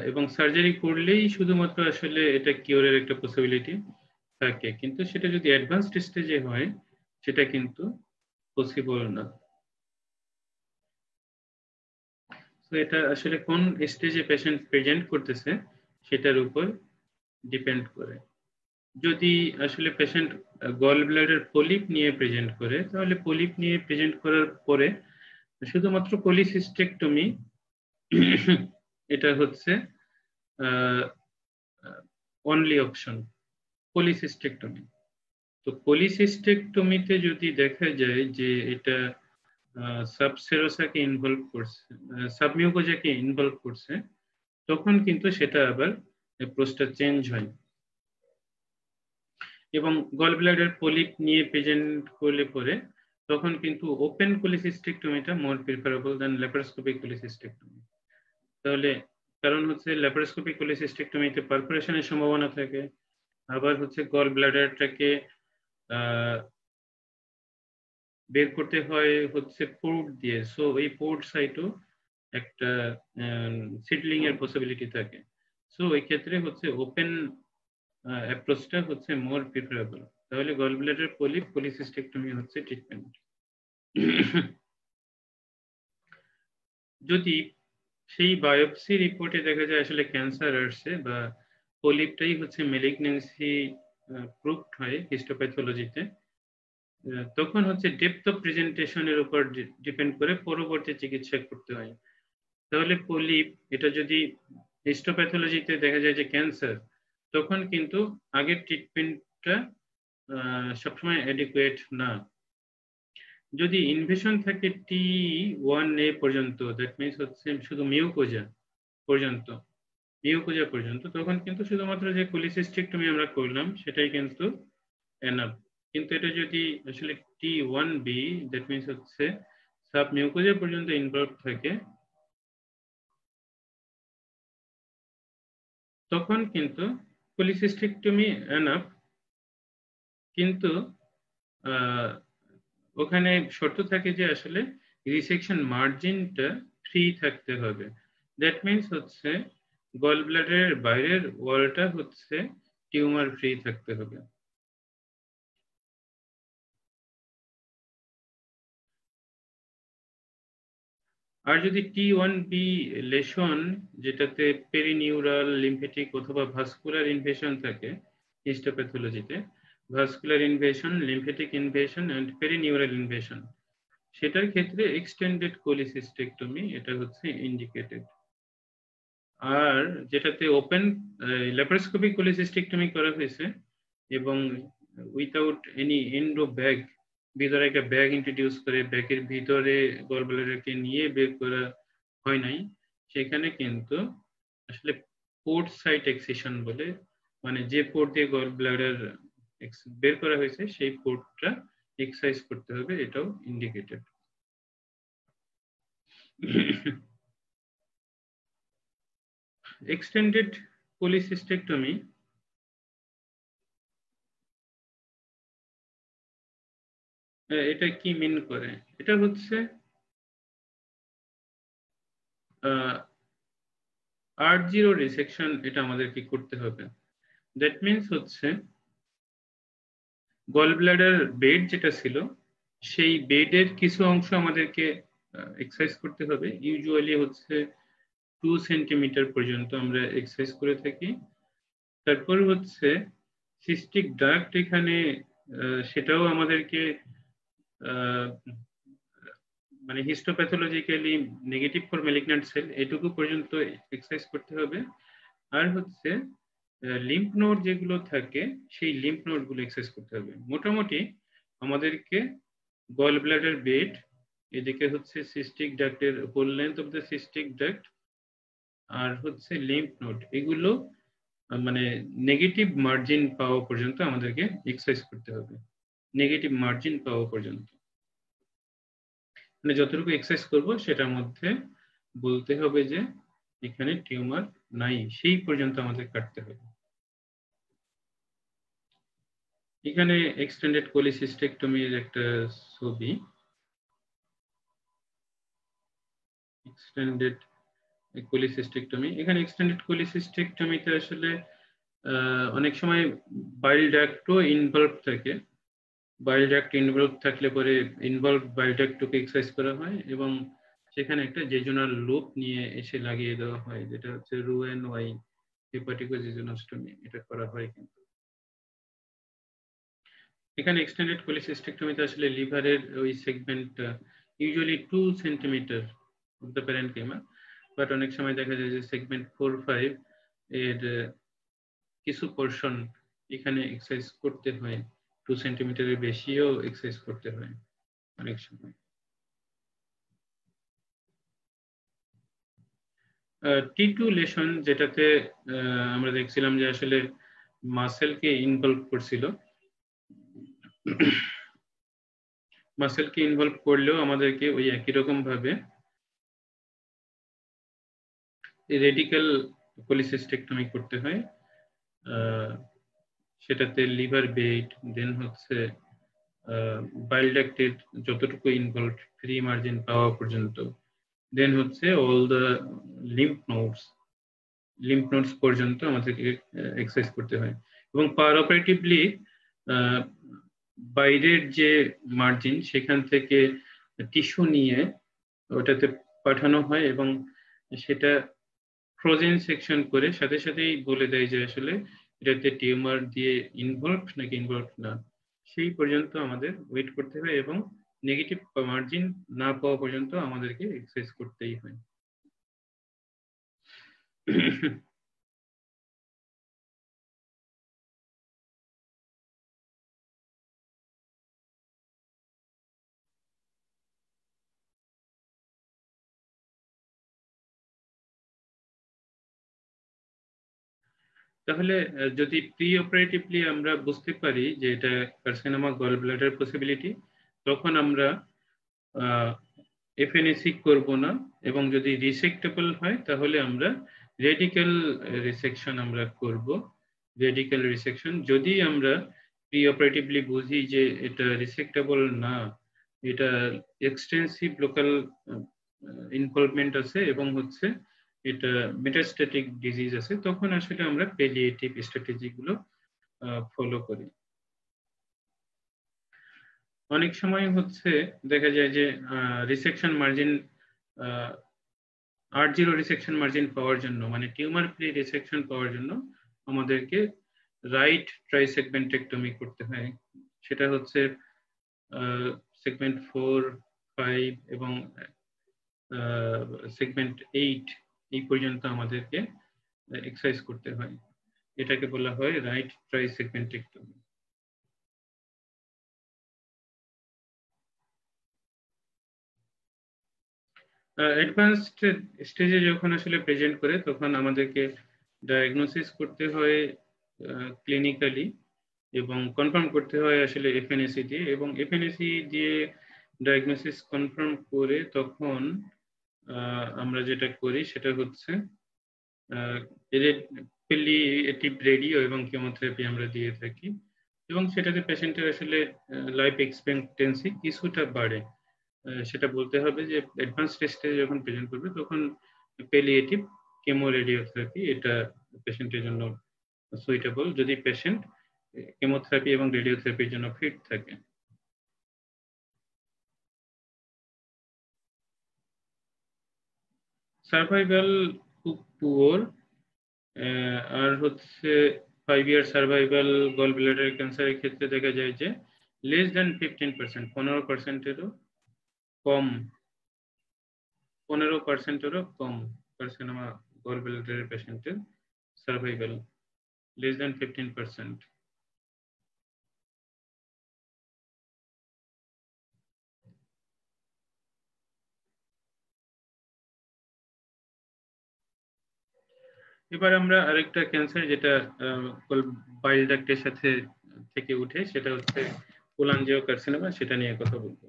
এবং সার্জারি করলেই শুধুমাত্র আসলে এটা কিওরের একটা পসিবিলিটি থাকে, কিন্তু সেটা যদি অ্যাডভান্সড স্টেজে হয় সেটা কিন্তু পসিবল না। তো এটা আসলে কোন স্টেজে পেশেন্ট প্রেজেন্ট করতেছে সেটার উপর ডিপেন্ড করে। যদি আসলে পেশেন্ট গল ব্লাডার পলিপ নিয়ে প্রেজেন্ট করে তাহলে পলিপ নিয়ে প্রেজেন্ট করার পরে শুধুমাত্র কোলিসিস্টেক্টমি এটা হচ্ছে অনলি অপশন পলিসিস্টেক্টমি। তো পলিসিস্টেক্টমিতে যদি দেখা যায় যে এটা সাবসেরোসাকে ইনভলভ করছে, সাবমিউকোজাকে ইনভলভ করছে, তখন কিন্তু সেটা আবার অ্যাপ্রোচটা চেঞ্জ হয়। এবং গল ব্লাডার পলিপ নিয়ে প্রেজেন্ট করলে পরে তখন কিন্তু ওপেন পলিসিস্টেক্টমিটা মোর প্রিফারেবল দেন ল্যাপারোস্কোপিক পলিসিস্টেক্টমি। তাহলে কারণ হচ্ছে ল্যাপারোস্কোপিক পলিসিস্টেক্টমিতে পারফোরেশনের সম্ভাবনা থাকে, আবার হচ্ছে গল ব্লাডারটাকে বের করতে হয় হচ্ছে পোর্ট দিয়ে, সো এই পোর্ট সাইটও একটা সিডলিং এর পসিবিলিটি থাকে। সো ওই ক্ষেত্রে হচ্ছে ওপেন অ্যাপ্রোচটা হচ্ছে মোর প্রিফারেবল। তাহলে গল ব্লাডার পলিপ পলিসিস্টেক্টমি হচ্ছে ট্রিটমেন্ট। যদি সেই বায়োপসি রিপোর্টে দেখা যায় আসলে ক্যান্সার আসছে বা পলিপটাই হচ্ছে ম্যালিগন্যান্সি প্রুভড হয় হিস্টোপ্যাথোলজিতে, তখন হচ্ছে ডেপথ অফ প্রেজেন্টেশনের উপর ডিপেন্ড করে পরবর্তী চিকিৎসা করতে হয়। তাহলে পলিপ এটা যদি হিস্টোপ্যাথোলজিতে দেখা যায় যে ক্যান্সার, তখন কিন্তু আগের ট্রিটমেন্টটা সবসময় অ্যাডিকুয়েট না। যদি ইনভেশন থাকে T1A পর্যন্ত, দ্যাট মিনস হচ্ছে শুধু মিউকোজা পর্যন্ত, তখন কিন্তু শুধুমাত্র যে পলিসিস্টেক্টমি আমরা করলাম সেটাই কিন্তু এনাফ। কিন্তু এটা যদি আসলে T1B, দ্যাট মিনস হচ্ছে সাব মিউকোজা পর্যন্ত ইনভলভ থাকে, তখন কিন্তু পলিসিস্টেক্টমি এনাফ। কিন্তু ওখানে শর্ত থাকে যে আসলে রিসেকশন মার্জিনটা ফ্রি থাকতে হবে। দ্যাট মিনস হচ্ছে গল ব্লাডারের বাইরের ওয়ালটা হচ্ছে টিউমার ফ্রি থাকতে হবে। আর যদি T1B লেশন, যেটাতে পেরিনিউরাল, লিম্ফেটিক অথবা ভাস্কুলার ইনভেশন থাকে হিস্টোপ্যাথোলজিতে, vascular invasion, lymphatic invasion and perineural invasion, সেটার ক্ষেত্রে এক্সটেন্ডেড কোলিসিস্টেক্টমি এটা হচ্ছে ইন্ডিকেটেড। আর যেটাতে ওপেন ল্যাপারোস্কোপিক কোলিসিস্টেক্টমি করা হয়েছে এবং উইথাউট এনি এন্ডো ব্যাগ, ভিতরে একটা ব্যাগ ইন্ট্রোডিউস করে ব্যাগের ভিতরে গল ব্লাডারকে নিয়ে বের করা হয় নাই, সেখানে কিন্তু আসলে পোর্ট সাইট এক্সিশন বলে, মানে যে পোর্ট দিয়ে গল ব্লাডার বের করা হয়েছে সেই পোর্টটা এক্সারসাইজ করতে হবে, এটাও ইন্ডিকেটেড। এক্সটেন্ডেড পলিসিস্টেক্টমি এটা কি মিন করে? এটা হচ্ছে R0 রিসেকশন, এটা আমাদেরকে করতে হবে। দ্যাট মিনস হচ্ছে গল ব্লাডার বেড যেটা ছিল সেই বেডের কিছু অংশ আমাদেরকে এক্সারসাইজ করতে হবে। ইউজুয়ালি হচ্ছে 2 সেন্টিমিটার পর্যন্ত আমরা এক্সারসাইজ করে থাকি। তারপর হচ্ছে সিস্টিক ডাক্ট, এখানে সেটাও আমাদেরকে মানে হিস্টোপ্যাথোলজিক্যালি নেগেটিভ ফর ম্যালিগন্যান্ট সেল, এটুকু পর্যন্ত এক্সারসাইজ করতে হবে। আর হচ্ছে লিম্ফ নোড যেগুলো থাকে সেই লিম্ফ নোড গুলো এক্সারসাইজ করতে হবে। মোটামুটি আমাদেরকে গল ব্লাডার বেড, এদিকে হচ্ছে সিস্টিক ডাক্টের whole length of the cystic duct, আর হচ্ছে লিম্ফ নোড, এগুলো মানে নেগেটিভ মার্জিন পাওয়া পর্যন্ত আমাদেরকে এক্সারসাইজ করতে হবে, নেগেটিভ মার্জিন পাওয়া পর্যন্ত। মানে যতটুকু এক্সারসাইজ করব সেটার মধ্যে বলতে হবে যে এখানে টিউমার নাই, সেই পর্যন্ত আমাদের কাটতে হবে। এখানে এক্সটেন্ডেড কোলিসিস্টেক্টমির একটা ছবি। এক্সটেন্ডেড কোলিসিস্টেক্টমি, এখানে এক্সটেন্ডেড কোলিসিস্টেক্টমিতে আসলে অনেক সময় বাইল ডাক্টও ইনভলভ থাকে। বাইল ডাক্ট ইনভলভ থাকলে পরে ইনভলভ বাইল ডাক্টকে এক্সারসাইজ করা হয় এবং সেখানে একটা জেজুনাল লুপ নিয়ে এসে লাগিয়ে দেওয়া হয়, যেটা হচ্ছে রুএনওয়াই হেপাটিকোজেজুনোস্টমি, এটা করা হয়। কিন্তু এখানে এক্সটেন্ডেড কোলিসিস্টেক্টমিতে আসলে লিভারের ওই সেগমেন্টটা usually 2 centimetre of the parenchyma, but অনেক সময় দেখা যায় যে সেগমেন্ট 4-5 এর কিছু পোর্শন এখানে এক্সারসাইজ করতে হয়, 2 সেন্টিমিটারের বেশিও এক্সারসাইজ করতে হয় অনেক সময়। T2 লেসন যেটাতে আমরা দেখছিলাম যে আসলে মাসেলকে ইনভলভ করছিল, মাসেলকে ইনভলভ করলেও আমাদেরকে ওই একই রকম ভাবে রেডিক্যাল পলিসিস্টেকটমি করতে হয়। সেটাতে লিভার বেইট, দেন হচ্ছে বাইল ডাক্টের যতটুকু ইনভলভ ফ্রি মার্জিন পাওয়া পর্যন্ত, দেন হচ্ছে অল দ্য লিম্ফ নোডস পর্যন্ত আমাদেরকে এক্সারসাইজ করতে হয়। এবং পার অপারেটিভলি বাইরের যে মার্জিন সেখান থেকে টিস্যু নিয়ে ওটাতে পাঠানো হয় এবং সেটা ফ্রোজেন সেকশন করে সাথে সাথেই বলে দেয় যে আসলে এটাতে টিউমার দিয়ে ইনভলভ নাকি ইনভলভ না। সেই পর্যন্ত আমাদের ওয়েট করতে হয় এবং নেগেটিভ মার্জিন না পাওয়া পর্যন্ত আমাদেরকে এক্সারসাইজ করতেই হয়। তাহলে যদি প্রি অপারেটিভলি আমরা বুঝতে পারি যে এটা কার্সিনোমা গল ব্লাডার পসিবিলিটি, তখন আমরা এফএনএসি করব না, এবং যদি রিসেক্টেবল হয় তাহলে আমরা রেডিক্যাল রিসেকশন আমরা করব। রেডিক্যাল রিসেকশন যদি আমরা প্রি অপারেটিভলি বুঝি যে এটা রিসেক্টেবল না, এটা এক্সটেন্সিভ লোকাল ইনভলভমেন্ট আছে এবং হচ্ছে এটা মেটাস্ট্যাটিক ডিজিজ আছে, তখন আসলে আমরা প্যালিয়েটিভ স্ট্র্যাটেজি গুলো ফলো করি। অনেক সময় হচ্ছে দেখা যায় যে resection margin R0 resection margin পাওয়ার জন্য, মানে টিউমার ফ্রি রিসেকশন পাওয়ার জন্য আমাদেরকে রাইট ট্রাইসেগমেন্টেক্টমি করতে হয়। সেটা হচ্ছে সেগমেন্ট 4, 5 এবং সেগমেন্ট 8 এই পর্যন্ত আমাদেরকে এক্সারসাইজ করতে হয়। এটাকে বলা হয় রাইট ট্রাইসেগমেন্টেক্টমি। অ্যাডভান্সড স্টেজে যখন আসলে প্রেজেন্ট করে তখন আমাদেরকে ডায়াগনোসিস করতে হয় ক্লিনিক্যালি এবং কনফার্ম করতে হয় আসলে এফএনএসি দিয়ে, এবং এফএনএসি দিয়ে ডায়াগনোসিস কনফার্ম করে তখন আমরা যেটা করি সেটা হচ্ছে প্যালিয়েটিভ রেডিও এবং কেমোথেরাপি আমরা দিয়ে থাকি, এবং সেটাতে পেশেন্টের আসলে লাইফ এক্সপেক্টেন্সি কিছুটা বাড়ে। সেটা বলতে হবে যে অ্যাডভান্স স্টেজে যখন প্রেজেন্ট করবে তখন প্যালিয়েটিভ কেমো রেডিওথেরাপি এটা পেশেন্টের জন্য সুইটেবল, যদি পেশেন্ট কেমোথেরাপি এবং রেডিওথেরাপির জন্য ফিট থাকে। সার্ভাইভাল খুব পুয়ার, আর হচ্ছে 5 ইয়ার সার্ভাইভাল গল ব্লাডার ক্যান্সারের ক্ষেত্রে দেখা যায় যে লেস দেন 15%, 15%-এরও কম, 15%-এরও কম কার্সিনোমা গল ব্লাডারের পেশেন্টের সার্ভাইভাল, less than 15%. এবার আমরা আরেকটা ক্যান্সার যেটা বাইল ডাক্টের সাথে থেকে উঠে, সেটা হচ্ছে কোলাঞ্জিওকার্সিনোমা, সেটা নিয়ে কথা বলবো।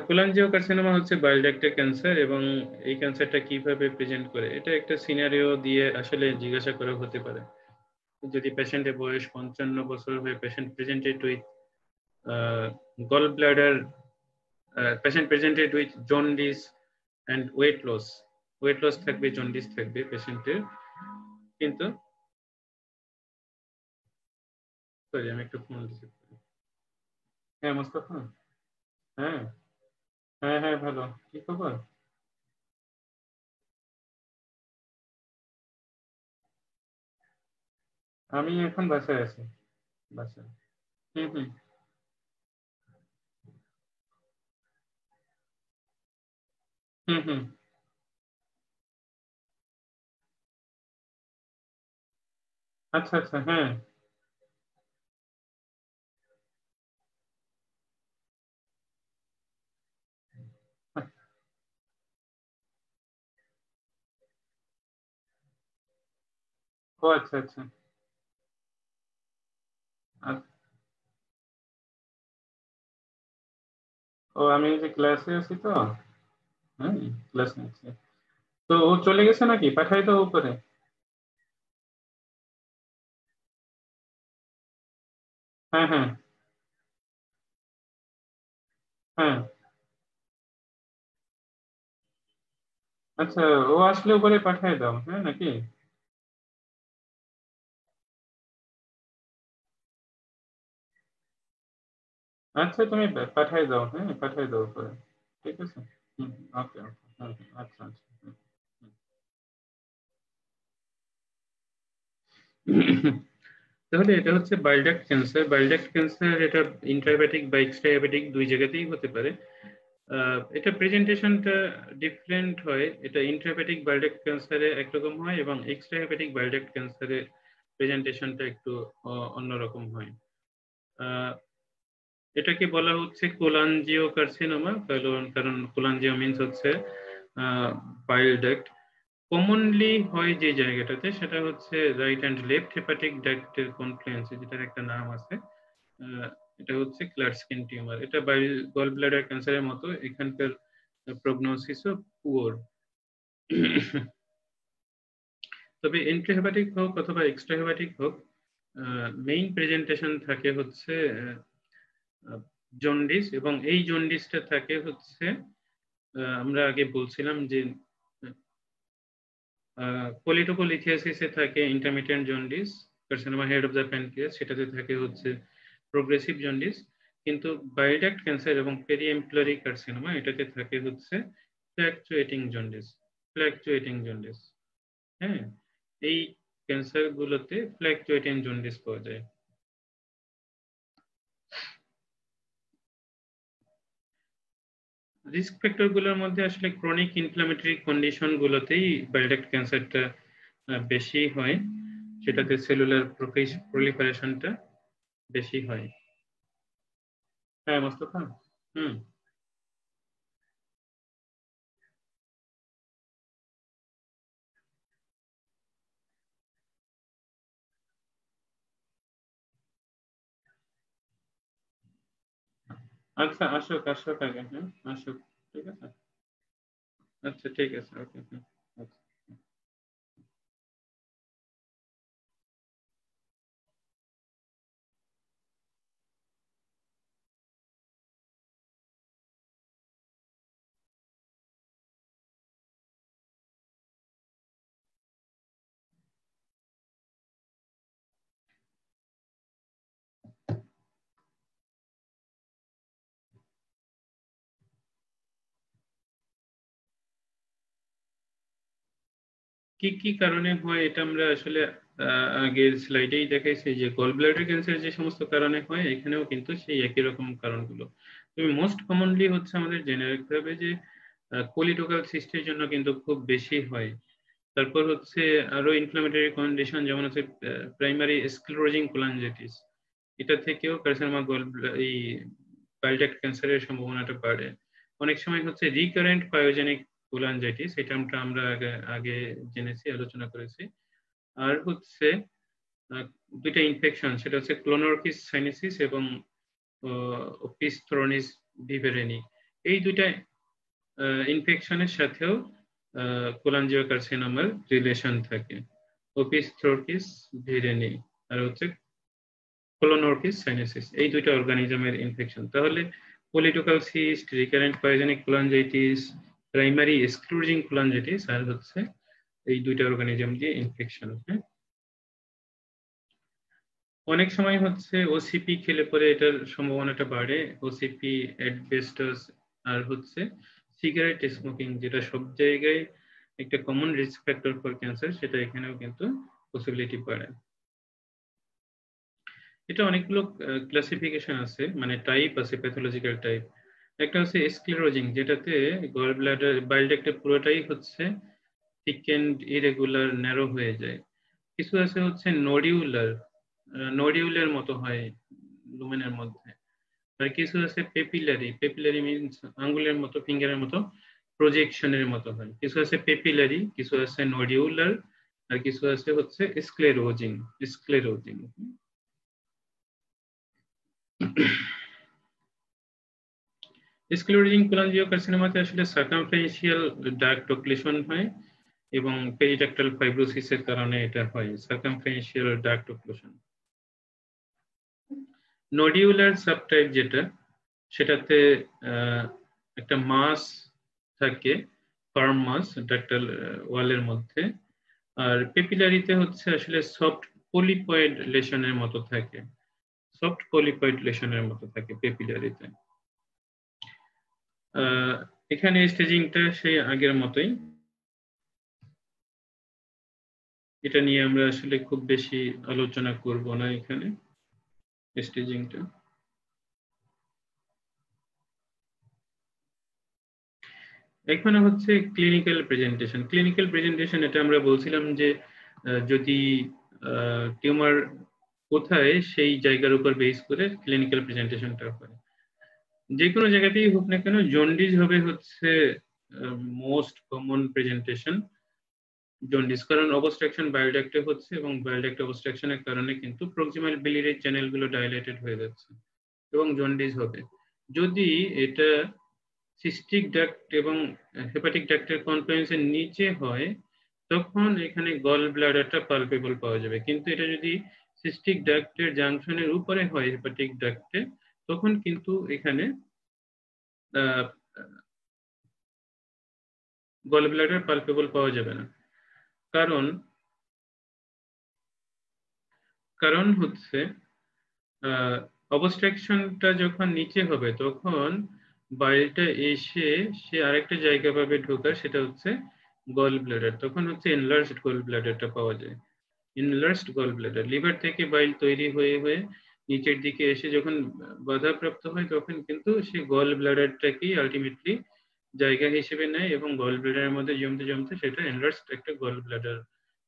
কোলাঞ্জিওকার্সিনোমা হচ্ছে বাইল ডাক্টের ক্যান্সার, এবং এই ক্যান্সারটা কিভাবে প্রেজেন্ট করে এটা একটা সিনারিও দিয়ে আসলে জিজ্ঞাসা করা হতে পারে। যদি পেশেন্টের বয়স 55 বছর হয়ে patient presented with gall bladder, patient presented with jaundice and weight loss থাকবে, জন্ডিস থাকবে পেশেন্টের, কিন্তু সরি আমি একটু ফোন রিসিভ করি। হ্যাঁ মোস্তফা। হ্যাঁ হ্যাঁ হ্যাঁ ভালো, কি খবর? আমি এখন বাসায় আছি, বাসায়। হুম হুম। হুম হুম। আচ্ছা আচ্ছা, হ্যাঁ। ও আচ্ছা আচ্ছা। আ- ও আমি এই যে ক্লাসে আছি তো। হ্যাঁ, ক্লাস নিচ্ছি। তো ও চলে গেছে নাকি? পাঠাই দাও উপরে। হ্যাঁ হ্যাঁ হ্যাঁ। আচ্ছা, ও আসলে উপরে পাঠাই দাও, হ্যাঁ নাকি? আচ্ছা, তুমি পাঠাই দাও, হ্যাঁ পাঠাই দাও উপরে। ঠিক আছে। হুম। ওকে ওকে। আচ্ছা আচ্ছা। হুম। তাহলে এটা হচ্ছে বাইল ডাক্ট ক্যান্সার। বাইল ডাক্ট ক্যান্সার এটা ইন্ট্রাহেপাটিক বা এক্সট্রাহেপাটিক দুই জায়গাতেই হতে পারে। এটা প্রেজেন্টেশনটা ডিফারেন্ট হয়। এটা ইন্ট্রাহেপাটিক বাইল ডাক্ট ক্যান্সারে একরকম হয় এবং এক্সট্রাহেপাটিক বাইল ডাক্ট ক্যান্সারে প্রেজেন্টেশনটা একটু অন্যরকম হয়। আহ, এটাকে বলা হচ্ছে কোলাঞ্জিও কার্সিনোমা, কারণ কারণ কোলাঞ্জিও মিন্স হচ্ছে বাইল ডাক্ট। কমনলি হয় যে জায়গাটাতে সেটা হচ্ছে রাইট অ্যান্ড লেফট হেপাটিক ডাক্টের কনফ্লুয়েন্সে, যেটার একটা নাম আছে। আহ, এটা হচ্ছে ক্লাডস্কিন টিউমার। এটা গল ব্লাডার ক্যান্সারের মতো, এখানকার প্রগনোসিসও পুয়ার। তবে ইন্ট্রাহেপাটিক হোক অথবা এক্সট্রাহেপাটিক হোক, মেইন প্রেজেন্টেশন থাকে হচ্ছে জন্ডিস, এবং এই জন্ডিসটা থাকে হচ্ছে আমরা আগে বলছিলাম যে কোলিটোকোলিথিয়াসিসে থাকে intermittent jaundice, carcinoma head of the pancreas সেটাতে থাকে হচ্ছে প্রোগ্রেসিভ জন্ডিস। কিন্তু বাইল ডাক্ট ক্যান্সার এবং পেরিএমপুলারি কার্সিনোমা এটাতে থাকে হচ্ছে ফ্ল্যাকচুয়েটিং জন্ডিস। ফ্ল্যাকচুয়েটিং জন্ডিস, হ্যাঁ। এই ক্যান্সার গুলোতে ফ্ল্যাকচুয়েটিং জন্ডিস পাওয়া যায়। রিস্ক ফ্যাক্টর গুলোর মধ্যে আসলে ক্রনিক ইনফ্লামেটরি কন্ডিশন গুলোতেই বাইল ডাক্ট ক্যান্সারটা বেশি হয়, সেটাতে সেলুলার প্রলিফারেশনটা বেশি হয়। হ্যাঁ মোস্তফা। হুম। আচ্ছা, আসুক আসুক আগে, হ্যাঁ আসুক। ঠিক আছে। আচ্ছা ঠিক আছে, ওকে। আচ্ছা। কি কি কারণে হয় এটা আমরা আসলে আগের স্লাইডেই দেখাইছি, যে গল ব্লাডার ক্যান্সার যে সমস্ত কারণে হয় এখানেও কিন্তু সেই একই রকম কারণগুলো। তবে মোস্ট কমনলি হচ্ছে আমাদের জেনে রাখতে হবে যে কোলিটোকাল সিস্টের জন্য কিন্তু খুব বেশি হয়। তারপর হচ্ছে আরো ইনফ্লামেটরি কন্ডিশন, যেমন হচ্ছে প্রাইমারি স্ক্লেরোজিং কোলাঞ্জাইটিস, এটা থেকেও কার্সিনোমা এই বাইল ডাক্ট ক্যান্সারের সম্ভাবনাটা বাড়ে। অনেক সময় হচ্ছে রিকারেন্ট পায়োজেনিক কোলাঞ্জাইটিস, এটা আমরা আগে আগে জেনেছি, আলোচনা করেছি। আর হচ্ছে আহ, দুইটা ইনফেকশন, সেটা হচ্ছে ক্লোনোরকিস সাইনেসিস এবং ওপিস্থ্রোনিস ভিভেরেনি। এই দুইটা ইনফেকশনের সাথেও কোলাঞ্জিওকার্সিনোমার রিলেশন থাকে। ওপিস্থ্রোকিস ভিরেনি আর হচ্ছে কোলোনোরকিস সাইনেসিস, এই দুইটা অর্গানিজমের ইনফেকশন। তাহলে পলিটোকাল cyst, recurrent pyogenic cholangitis, primary sclerosing cholangitis, আর হচ্ছে এই দুইটা অর্গানিজম দিয়ে ইনফেকশন, হ্যাঁ। অনেক সময় হচ্ছে ওসিপি খেলে পরে এটার সম্ভাবনাটা বাড়ে। ওসিপি, অ্যাডবেস্টাস, আর হচ্ছে সিগারেট স্মোকিং, যেটা সব জায়গায় একটা common risk factor for cancer, সেটা এখানেও কিন্তু পসিবিলিটি বাড়ে। এটা অনেকগুলো ক্লাসিফিকেশন আছে, মানে টাইপ আছে, প্যাথোলজিক্যাল টাইপ। একটা হচ্ছে স্ক্লেরোজিং, যেটাতে গল ব্লাডার বাইল ডাক্টের পুরোটাই হচ্ছে থিক এন্ড ইরেগুলার ন্যারো হয়ে যায়। কিছু আছে হচ্ছে নোডিউলার, নোডিউলের মতো হয় লুমেনের মধ্যে। আর কিছু আছে পেপিলারি, পেপিলারি মিন্স আঙ্গুলের মতো, ফিঙ্গারের মতো প্রজেকশনের মতো হয়। কিছু আছে পেপিলারি, কিছু আছে নোডিউলার, আর কিছু আছে হচ্ছে স্ক্লেরোজিং, স্ক্লেরোজিং। স্ক্লেরোজিং কোলাঞ্জিওকার্সিনোমাতে আসলে সার্কামফারেন্সিয়াল ডাক্ট অক্লুশন হয় এবং পেরিডাক্টাল ফাইব্রোসিসের কারণে এটা হয়, সার্কামফারেন্সিয়াল ডাক্ট অক্লুশন। নোডিউলার সাবটাইপ যেটা, সেটাতে একটা মাস থাকে, ফার্ম মাস ডাক্টাল ওয়ালের মধ্যে। আর পেপিলারিতে হচ্ছে আসলে সফট পলিপয়েড লেশনের মতো থাকে, সফট পলিপয়েড লেশনের মতো থাকে পেপিলারিতে। এখানে স্টেজিংটা সেই আগের মতোই, এটা নিয়ে আমরা আসলে খুব বেশি আলোচনা করব না এখানে স্টেজিংটা। এখানে হচ্ছে ক্লিনিক্যাল প্রেজেন্টেশন। ক্লিনিক্যাল প্রেজেন্টেশন এটা আমরা বলছিলাম যে যদি টিউমার কোথায় সেই জায়গার উপর বেস করে ক্লিনিক্যাল প্রেজেন্টেশনটা হয়। যে কোনো জায়গাতেই হোক না কেন, জন্ডিস হবে হচ্ছে মোস্ট কমন প্রেজেন্টেশন, জন্ডিস, কারণ অবস্ট্রাকশন বাইল ডাক্টে হচ্ছে এবং বাইল ডাক্ট অবস্ট্রাকশনের কারণে কিন্তু প্রক্সিমাল বিলিয়ারি চ্যানেলগুলো ডাইলেটেড হয়ে যাচ্ছে এবং জন্ডিস হবে। যদি এটা সিস্টিক ডাক্ট এবং হেপাটিক ডাক্টের কনফ্লুয়েন্সের নিচে হয় তখন এখানে গল ব্লাডারটা পালপেবল পাওয়া যাবে, কিন্তু এটা যদি সিস্টিক ডাক্টের জাংশনের উপরে হয় হেপাটিক ডাক্টে, তখন কিন্তু এখানে গল ব্লাডার পালপেবল পাওয়া যাবে না। কারণ হচ্ছে অবস্ট্রাকশনটা যখন নিচে হবে তখন বাইলটা এসে সে আরেকটা জায়গা পাবে ঢোকার, সেটা হচ্ছে গল ব্লাডার। তখন হচ্ছে এনলার্জড গল ব্লাডারটা পাওয়া যায়। এনলার্জড গল ব্লাডার লিভার থেকে বাইল তৈরি হয়ে হয়ে নিচের দিকে এসে যখন বাধাপ্রাপ্ত হয় তখন কিন্তু সে গল ব্লাডারটাকেই আলটিমেটলি জায়গা হিসেবে নেয় এবং গল ব্লাডারের মধ্যে জমতে জমতে সেটা এনলার্জড একটা গল ব্লাডার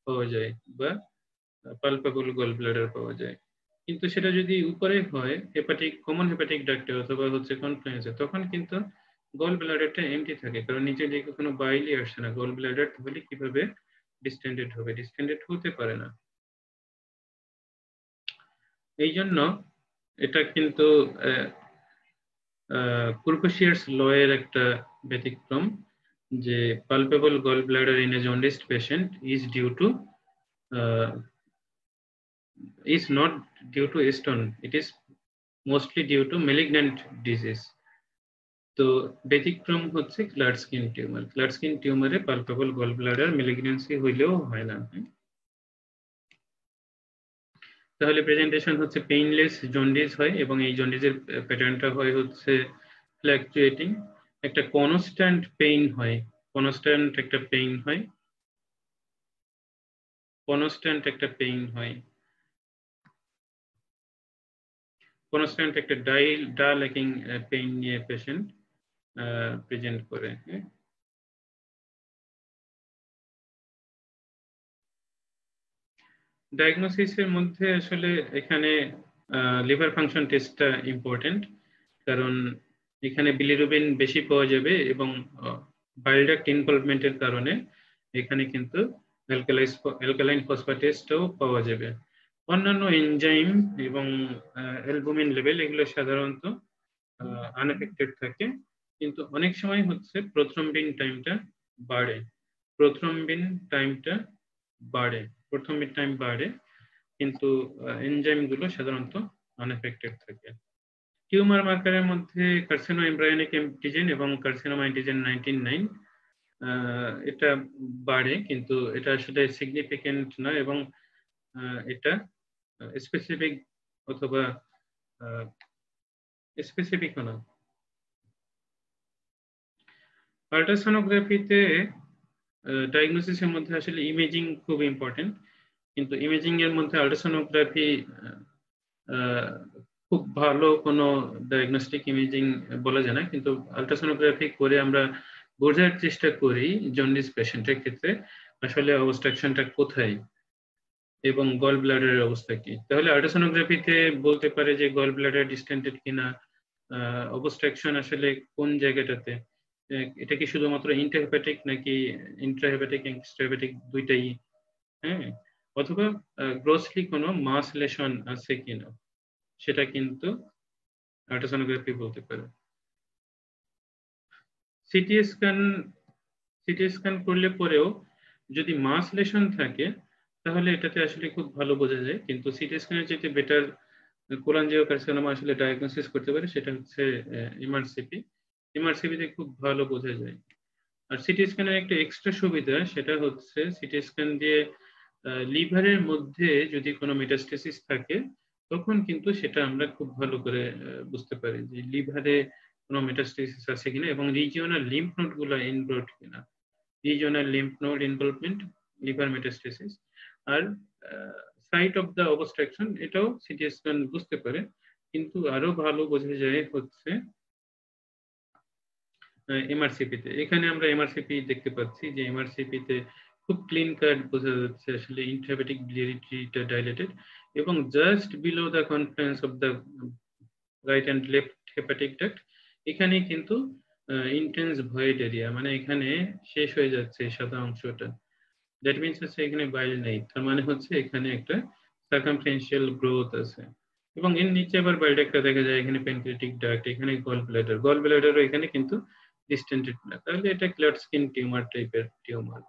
পাওয়া যায় বা পালপেবল গল ব্লাডার পাওয়া যায়। কিন্তু সেটা যদি উপরে হয় হেপাটিক, কমন হেপাটিক ডাক্টে অথবা হচ্ছে কনফ্লুয়েন্সে, তখন কিন্তু গল ব্লাডারটা এমটি থাকে, কারণ নিচের দিকে কোনো বাইলই আসছে না। গল ব্লাডার তাহলে কিভাবে ডিস্টেন্ডেড হবে? ডিস্টেন্ডেড হতে পারে না। এই জন্য এটা কিন্তু কুরকোশিয়ার্স ল এর একটা ব্যতিক্রম, যে palpable gall bladder in a jaundiced patient is due to is not due to stone, it is mostly due to malignant disease. তো ব্যতিক্রম হচ্ছে ক্লাডস্কিন টিউমার। ক্লাডস্কিন টিউমারে পালপেবল গল ব্লাডার ম্যালিগন্যান্সি হইলেও হয় না। তাহলে প্রেজেন্টেশন হচ্ছে পেইনলেস জন্ডিস হয় এবং এই জন্ডিসের প্যাটার্নটা হয় হচ্ছে ফ্ল্যাকচুয়েটিং, একটা কনস্ট্যান্ট পেইন হয়, কনস্ট্যান্ট একটা পেইন হয়, কনস্ট্যান্ট একটা পেইন হয়, কনস্ট্যান্ট একটা ডা ল্যাকিং পেইন নিয়ে পেশেন্ট প্রেজেন্ট করে। ডায়াগনোসিসের মধ্যে আসলে এখানে লিভার ফাংশন টেস্টটা ইম্পর্টেন্ট, কারণ এখানে বিলিরুবিন বেশি পাওয়া যাবে এবং বাইল ডাক্ট ইনভলভমেন্টের কারণে এখানে কিন্তু অ্যালকালাইন ফসফেটেসটাও পাওয়া যাবে। অন্যান্য এনজাইম এবং অ্যালবুমিন লেভেল এগুলো সাধারণত আনএফেক্টেড থাকে, কিন্তু অনেক সময় হচ্ছে প্রথ্রম্বিন টাইমটা বাড়ে, প্রথ্রম্বিন টাইমটা বাড়ে, প্রথ্রম্বিন টাইম বাড়ে, কিন্তু এনজাইম গুলো সাধারণত আনএফেক্টেড থাকে। টিউমার মার্কারের মধ্যে কার্সিনো এমব্রায়োনিক অ্যান্টিজেন এবং কার্সিনোমা অ্যান্টিজেন 99 এটা বাড়ে, কিন্তু এটা আসলে সিগনিফিকেন্ট না এবং এটা স্পেসিফিক অথবা স্পেসিফিক না। আল্ট্রাসোনোগ্রাফিতে ডায়াগনোসিসের মধ্যে আসলে ইমেজিং খুব ইম্পর্টেন্ট, কিন্তু ইমেজিং এর মধ্যে আল্ট্রাসোনোগ্রাফি খুব ভালো কোনো ডায়াগনস্টিক ইমেজিং বলা যায় না, কিন্তু আল্ট্রাসোনোগ্রাফি করে আমরা বোঝার চেষ্টা করি জন্ডিস পেশেন্টের ক্ষেত্রে আসলে অবস্ট্রাকশনটা কোথায়। এবং গল ব্লাডারের অবস্থা কি। তাহলে আল্ট্রাসোনোগ্রাফিতে বলতে পারে যে গল ব্লাডার ডিস্টেন্টেড কিনা, অবস্ট্রাকশন আসলে কোন জায়গাটাতে, এটা কি শুধুমাত্র ইন্টারহেপাটিক নাকি ইন্ট্রাহেপাটিক এক্সট্রাহেপাটিক দুইটাই, হ্যাঁ, অথবা গ্রসলি কোনো মাস লেশন আছে কিনা সেটা কিন্তু আল্ট্রাসোনোগ্রাফি বলতে পারে। সিটি স্ক্যান করলে পরেও যদি মাস লেশন থাকে তাহলে এটাতে আসলে খুব ভালো বোঝা যায়, কিন্তু সিটি স্ক্যানের যেটা বেটার কোলাঞ্জিওকার্সিনোমা আসলে ডায়াগনোসিস করতে পারে সেটা হচ্ছে এমআরসিপি। এমআরসিপিতে খুব ভালো বোঝা যায়। আর সিটি স্ক্যানের একটা এক্সট্রা সুবিধা সেটা হচ্ছে সিটি স্ক্যান দিয়ে লিভারের মধ্যে যদি কোনো মেটাস্টেসিস থাকে তখন কিন্তু সেটা আমরা খুব ভালো করে বুঝতে পারি যে লিভারে কোনো মেটাস্টেসিস আছে কিনা এবং রিজিওনাল লিম্ফ নোড গুলো ইনভলভ কিনা। Regional lymph node involvement, liver metastasis আর সাইট অফ দ্য অবস্ট্রাকশন, এটাও সিটি স্ক্যান বুঝতে পারে, কিন্তু আরো ভালো বোঝা যায় হচ্ছে এমআরসিপিতে। এখানে আমরা এমআরসিপি দেখতে পাচ্ছি যে এমআরসিপিতে খুব ক্লিন কাট বোঝা যাচ্ছে আসলে ইন্ট্রাহেপাটিক biliary tree ডাইলেটেড এবং just below the confluence of the right and left hepatic duct এখানে কিন্তু ইন্টেন্স ভয়েড এরিয়া, মানে এখানে শেষ হয়ে যাচ্ছে সাদা অংশটা। দ্যাট মিনস হচ্ছে এখানে বাইল নেই, তার মানে হচ্ছে এখানে একটা সার্কামফারেন্সিয়াল গ্রোথ আছে এবং এর নিচে আবার বাইল একটা দেখা যায়, এখানে প্যানক্রিয়াটিক ডাক্ট, এখানে গল ব্লাডারও এখানে কিন্তু ডিস্টেন্টেড না, তাহলে এটা ক্লাডস্কিন টিউমার টাইপের টিউমার।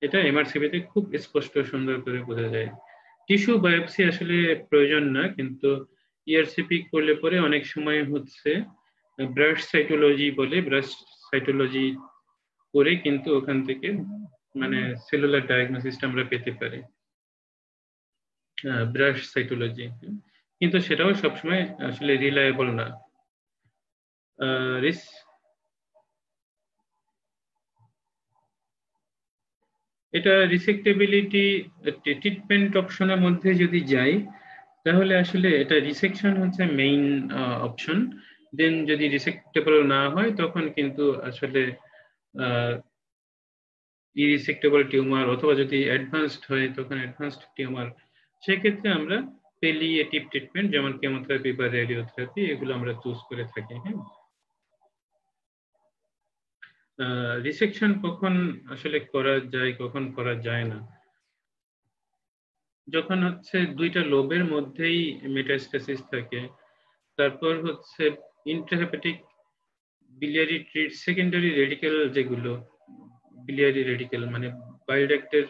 এটা এমআরসিপিতে খুব স্পষ্ট সুন্দর করে বোঝা যায়। টিস্যু বায়োপসি আসলে প্রয়োজন না, কিন্তু ইআরসিপি করলে পরে অনেক সময় হচ্ছে ব্রাশ সাইটোলজি বলে, ব্রাশ সাইটোলজি করে কিন্তু ওখান থেকে মানে সেলুলার ডায়াগনোসিসটা আমরা পেতে পারি, ব্রাশ সাইটোলজি, কিন্তু সেটাও সবসময় আসলে রিলায়েবল না। এটা রিসেক্টেবিলিটি ট্রিটমেন্ট অপশনের মধ্যে যদি যাই তাহলে আসলে এটা রিসেকশন হচ্ছে মেইন অপশন। দেন যদি রিসেক্টেবল না হয় তখন কিন্তু আসলে ইরিসেক্টেবল টিউমার অথবা যদি অ্যাডভান্সড হয় তখন অ্যাডভান্সড টিউমার, সেক্ষেত্রে আমরা পেলিয়েটিভ ট্রিটমেন্ট যেমন কেমোথেরাপি বা রেডিওথেরাপি এগুলো আমরা চুজ করে থাকি। হ্যাঁ, রিসেকশন কখন আসলে করা যায় কখন করা যায় না, যখন হচ্ছে দুইটা লোবের মধ্যেই মেটাস্টেসিস থাকে, তারপর হচ্ছে intrahepatic biliary treat secondary radical, যেগুলো biliary রেডিকেল মানে বাইল ডাক্টের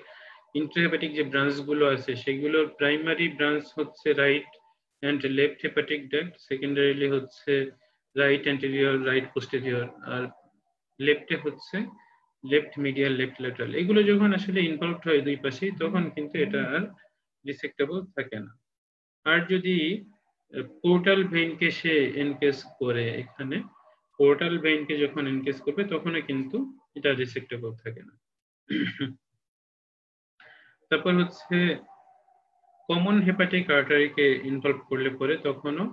ইন্ট্রাহেপাটিক যে ব্রাঞ্চ গুলো আছে সেগুলোর প্রাইমারি ব্রাঞ্চ হচ্ছে right and left hepatic duct, secondarily হচ্ছে রাইট অ্যান্টেরিয়র, রাইট পোস্টেরিয়র, আর লেফটে হচ্ছে লেফট মিডিয়াল, লেফট ল্যাটারাল। এগুলো যখন আসলে ইনভলভড হয় দুই পাশেই তখন কিন্তু এটা আর রিসেক্টেবল থাকে না। আর যদি পোর্টাল ভেইনকে সে এনকেস করে, এখানে পোর্টাল ভেইনকে যখন এনকেস করবে তখন কিন্তু এটা রিসেক্টেবল থাকে না। তারপর হচ্ছে কমন হেপাটিক আর্টারিকে ইনভলভ করলে পরে তখনও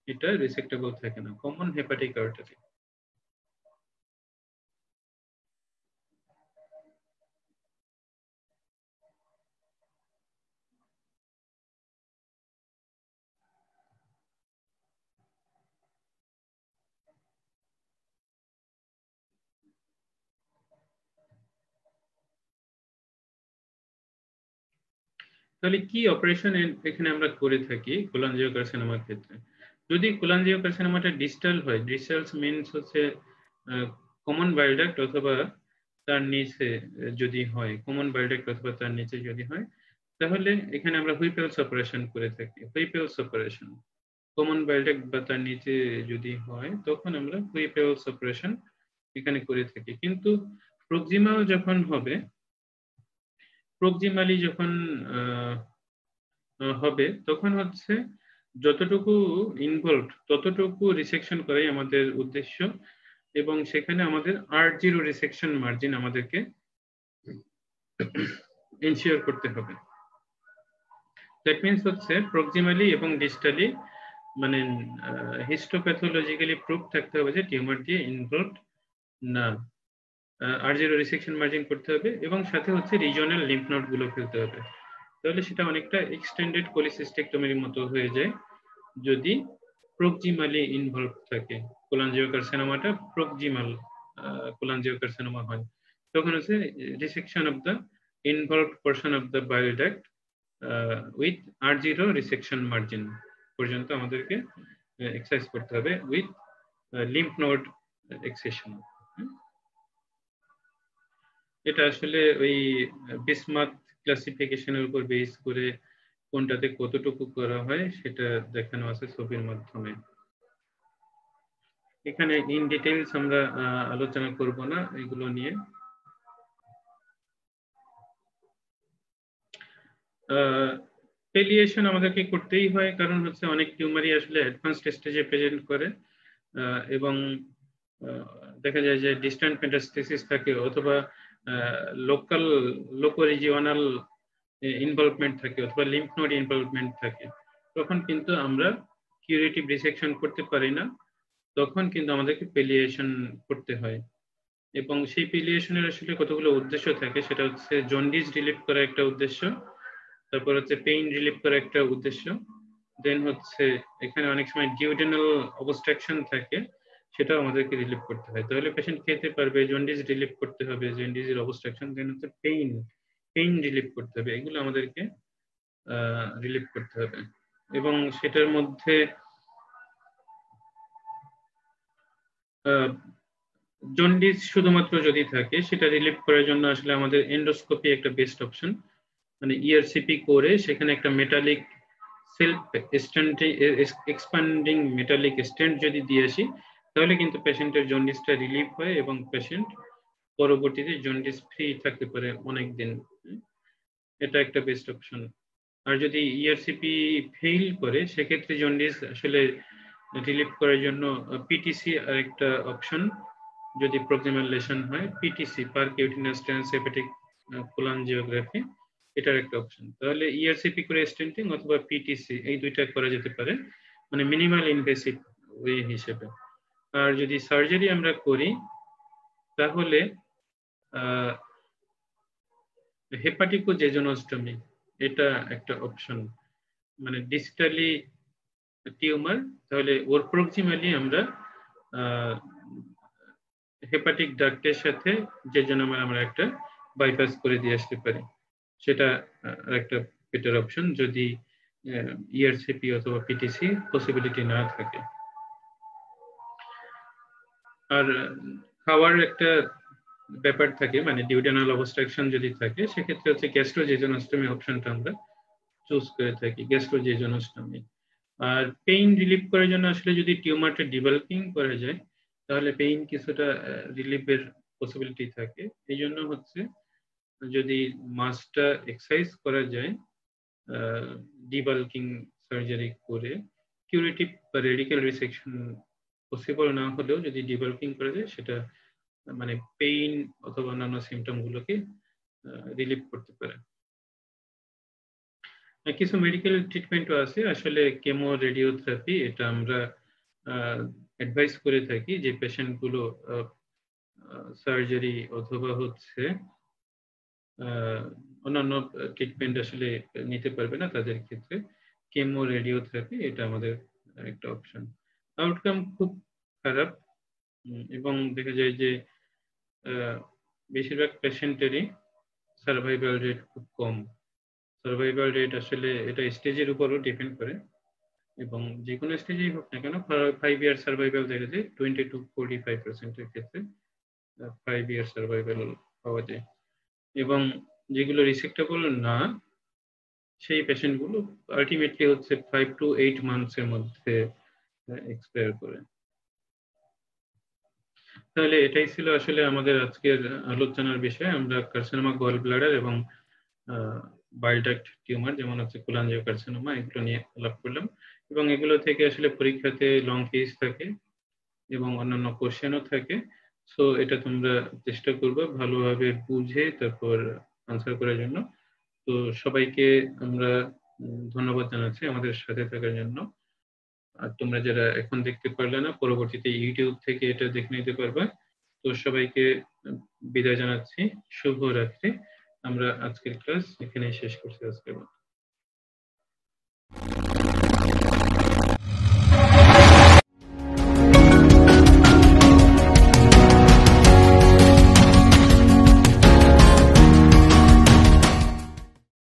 এটা রিসেক্টেবল থাকে না, কমন হেপাটিক আর্টারি। তাহলে কি অপারেশন এখানে আমরা করে থাকি কোলাঞ্জিওকার্সিনোমার ক্ষেত্রে? যদি কোলাঞ্জিওকার্সিনোমাটা ডিস্টাল হয়, ডিস্টাল মিনস হচ্ছে কমন বাইল ডাক্ট অথবা তার নিচে যদি হয়, কমন বাইল ডাক্ট অথবা তার নিচে যদি হয়, তাহলে এখানে আমরা হুইপেলস অপারেশন করে থাকি। হুইপেলস অপারেশন কমন বাইল ডাক্ট বা তার নিচে যদি হয় তখন আমরা হুইপেলস অপারেশন এখানে করে থাকি। কিন্তু প্রক্সিমাল যখন হবে, প্রক্সিমালি যখন হবে তখন হচ্ছে যতটুকু ইনভলভ ততটুকু রিসেকশন করাই আমাদের উদ্দেশ্য এবং সেখানে আমাদের R0 রিসেকশন মার্জিন আমাদেরকে এনশিওর করতে হবে। দ্যাট মিনস হচ্ছে প্রক্সিমালি এবং ডিস্টালি মানে হিস্টোপ্যাথোলজিক্যালি প্রুফ থাকতে হবে যে টিউমার দিয়ে ইনভলভ না, R0 রিসেকশন মার্জিন করতে হবে এবং সাথে হচ্ছে রিজিওনাল লিম্ফ নোড গুলো ফেলতে হবে। তাহলে সেটা অনেকটা এক্সটেন্ডেড কোলিসিস্টেক্টমির মতো হয়ে যায় যদি প্রক্সিমালি ইনভলভ থাকে। কোলাঞ্জিওকার্সিনোমাটা প্রক্সিমাল কোলাঞ্জিওকার্সিনোমা হয়, তখন হচ্ছে resection of the involved portion of the bile duct with R0 resection margin পর্যন্ত আমাদেরকে এক্সারসাইজ করতে হবে উইথ লিম্ফ নোড এক্সেশন। এটা আসলে ওই বিসমাথ ক্লাসিফিকেশনের উপর বেস করে কোনটাতে কতটুকু করা হয় সেটা দেখানো আছে ছবির মাধ্যমে। এখানে ইন ডিটেইলস আমরা আলোচনা করব না এগুলো নিয়ে। পেলিয়েশন আমাদেরকে করতেই হয়, কারণ হচ্ছে অনেক টিউমারই আসলে অ্যাডভান্সড স্টেজে প্রেজেন্ট করে এবং দেখা যায় যে ডিস্ট্যান্ট মেটাস্টেসিস থাকে অথবা লোকো রিজিওনাল ইনভলভমেন্ট থাকে অথবা লিম্ফ নোড ইনভলভমেন্ট থাকে, তখন কিন্তু আমরা কিউরেটিভ রিসেকশন করতে পারি না, তখন কিন্তু আমাদেরকে পেলিয়েশন করতে হয়। এবং সেই পেলিয়েশনের আসলে কতগুলো উদ্দেশ্য থাকে, সেটা হচ্ছে জন্ডিস রিলিফ করা একটা উদ্দেশ্য, তারপর হচ্ছে পেইন রিলিফ করা একটা উদ্দেশ্য, দেন হচ্ছে এখানে অনেক সময় ডিউডেনাল অবস্ট্রাকশন থাকে, সেটাও আমাদেরকে রিলিফ করতে হয়। তাহলে পেশেন্ট খেতে পারবে, জন্ডিস রিলিফ করতে হবে, জন্ডিসের অবস্ট্রাকশন, দেন হচ্ছে পেইন রিলিফ করতে হবে, এগুলো আমাদেরকে রিলিফ করতে হবে। এবং সেটার মধ্যে জন্ডিস শুধুমাত্র যদি থাকে সেটা রিলিফ করার জন্য আসলে আমাদের এন্ডোস্কোপি একটা বেস্ট অপশন, মানে ইআরসিপি করে সেখানে একটা metallic self expanding metallic stent যদি দিয়ে আসি, তাহলে কিন্তু পেশেন্টের জন্ডিসটা রিলিফ হয় এবং পেশেন্ট পরবর্তীতে জন্ডিস ফ্রি থাকতে পারে অনেক দিন। এটা একটা বেস্ট অপশন। আর যদি ইআরসিপি ফেইল করে সেক্ষেত্রে জন্ডিস আসলে রিলিফ করার জন্য পিটিসি আর একটা অপশন, যদি প্রক্সিমাল লেশন হয়, পিটিসি পারকিউটিনাস ট্রান্সহেপাটিক কোলাঞ্জিওগ্রাফি, এটার একটা অপশন। তাহলে ইআরসিপি করে স্টেন্টিং অথবা পিটিসি এই দুইটা করা যেতে পারে, মানে মিনিমাল ইনভেসিভ ওয়ে হিসেবে। আর যদি সার্জারি আমরা করি তাহলে হেপাটিকোজেজোনোস্টমি এটা একটা অপশন, মানে ডিস্টালি টিউমার, তাহলে ওর প্রক্সিমালি আমরা হেপাটিক ডাক্টের সাথে জেজোনোমার আমরা একটা বাইপাস করে দিয়ে আসতে পারি, সেটা একটা বেটার অপশন যদি ইআরসিপি অথবা পিটিসি পসিবিলিটি না থাকে। আর খাওয়ার একটা ব্যাপার থাকে, মানে ডিউডেনাল অবস্ট্রাকশন যদি থাকে সেক্ষেত্রে হচ্ছে গ্যাস্ট্রোজেজোনোস্টমি অপশনটা আমরা চুজ করে থাকি, গ্যাস্ট্রোজেজোনোস্টমি। আর পেইন রিলিফ করার জন্য আসলে যদি টিউমারটা ডিভেলপিং করা যায় তাহলে পেইন কিছুটা রিলিফের পসিবিলিটি থাকে, এই জন্য হচ্ছে যদি মাসটা এক্সারসাইজ করা যায় ডিবাল্কিং সার্জারি করে, কিউরেটিভ বা রেডিক্যাল রিসেকশন পসিবল না হলেও যদি ডিবাল্কিং করা যায় সেটা মানে পেইন অথবা অন্যান্য সিমটম গুলোকে রিলিফ করতে পারে। কিছু মেডিকেল ট্রিটমেন্টও আছে আসলে, কেমো রেডিওথেরাপি, এটা আমরা অ্যাডভাইস করে থাকি যে পেশেন্ট গুলো সার্জারি অথবা হচ্ছে অন্যান্য ট্রিটমেন্ট আসলে নিতে পারবে না, তাদের ক্ষেত্রে কেমো রেডিওথেরাপি এটা আমাদের একটা অপশন। আউটকাম খুব খারাপ এবং দেখা যায় যে বেশিরভাগ পেশেন্টেরই সার্ভাইভাল রেট খুব কম। সার্ভাইভাল রেট আসলে এটা স্টেজের উপরও ডিপেন্ড করে, এবং যে কোনো স্টেজেই হোক না কেন 5 ইয়ার সার্ভাইভাল দেখা যায় 20 to 45% ক্ষেত্রে 5 ইয়ার সার্ভাইভাল পাওয়া যায়, এবং যেগুলো রিসেক্টেবল না সেই পেশেন্টগুলো আলটিমেটলি হচ্ছে 5 to 8 মান্থসের মধ্যে এক্সপায়ার করে। তাহলে এটাই ছিল আসলে আমাদের আজকের আলোচনার বিষয়। আমরা কার্সিনোমা গল ব্লাডার এবং বাইল ডাক্ট টিউমার যেমন হচ্ছে কোলাঞ্জিওকার্সিনোমা এগুলো নিয়ে আলাপ করলাম, এবং এগুলো থেকে আসলে পরীক্ষাতে লং কেস থাকে এবং অন্যান্য কোশ্চেনও থাকে। সো এটা তোমরা চেষ্টা করবে ভালোভাবে বুঝে তারপর আনসার করার জন্য। তো সবাইকে আমরা ধন্যবাদ জানাচ্ছি আমাদের সাথে থাকার জন্য। আর তোমরা যারা এখন দেখতে পারলে না, পরবর্তীতে ইউটিউব থেকে এটা দেখে নিতে পারবে। তো সবাইকে বিদায় জানাচ্ছি, শুভরাত্রি। আমরা আজকের ক্লাস এখানেই শেষ করছি আজকের মতো।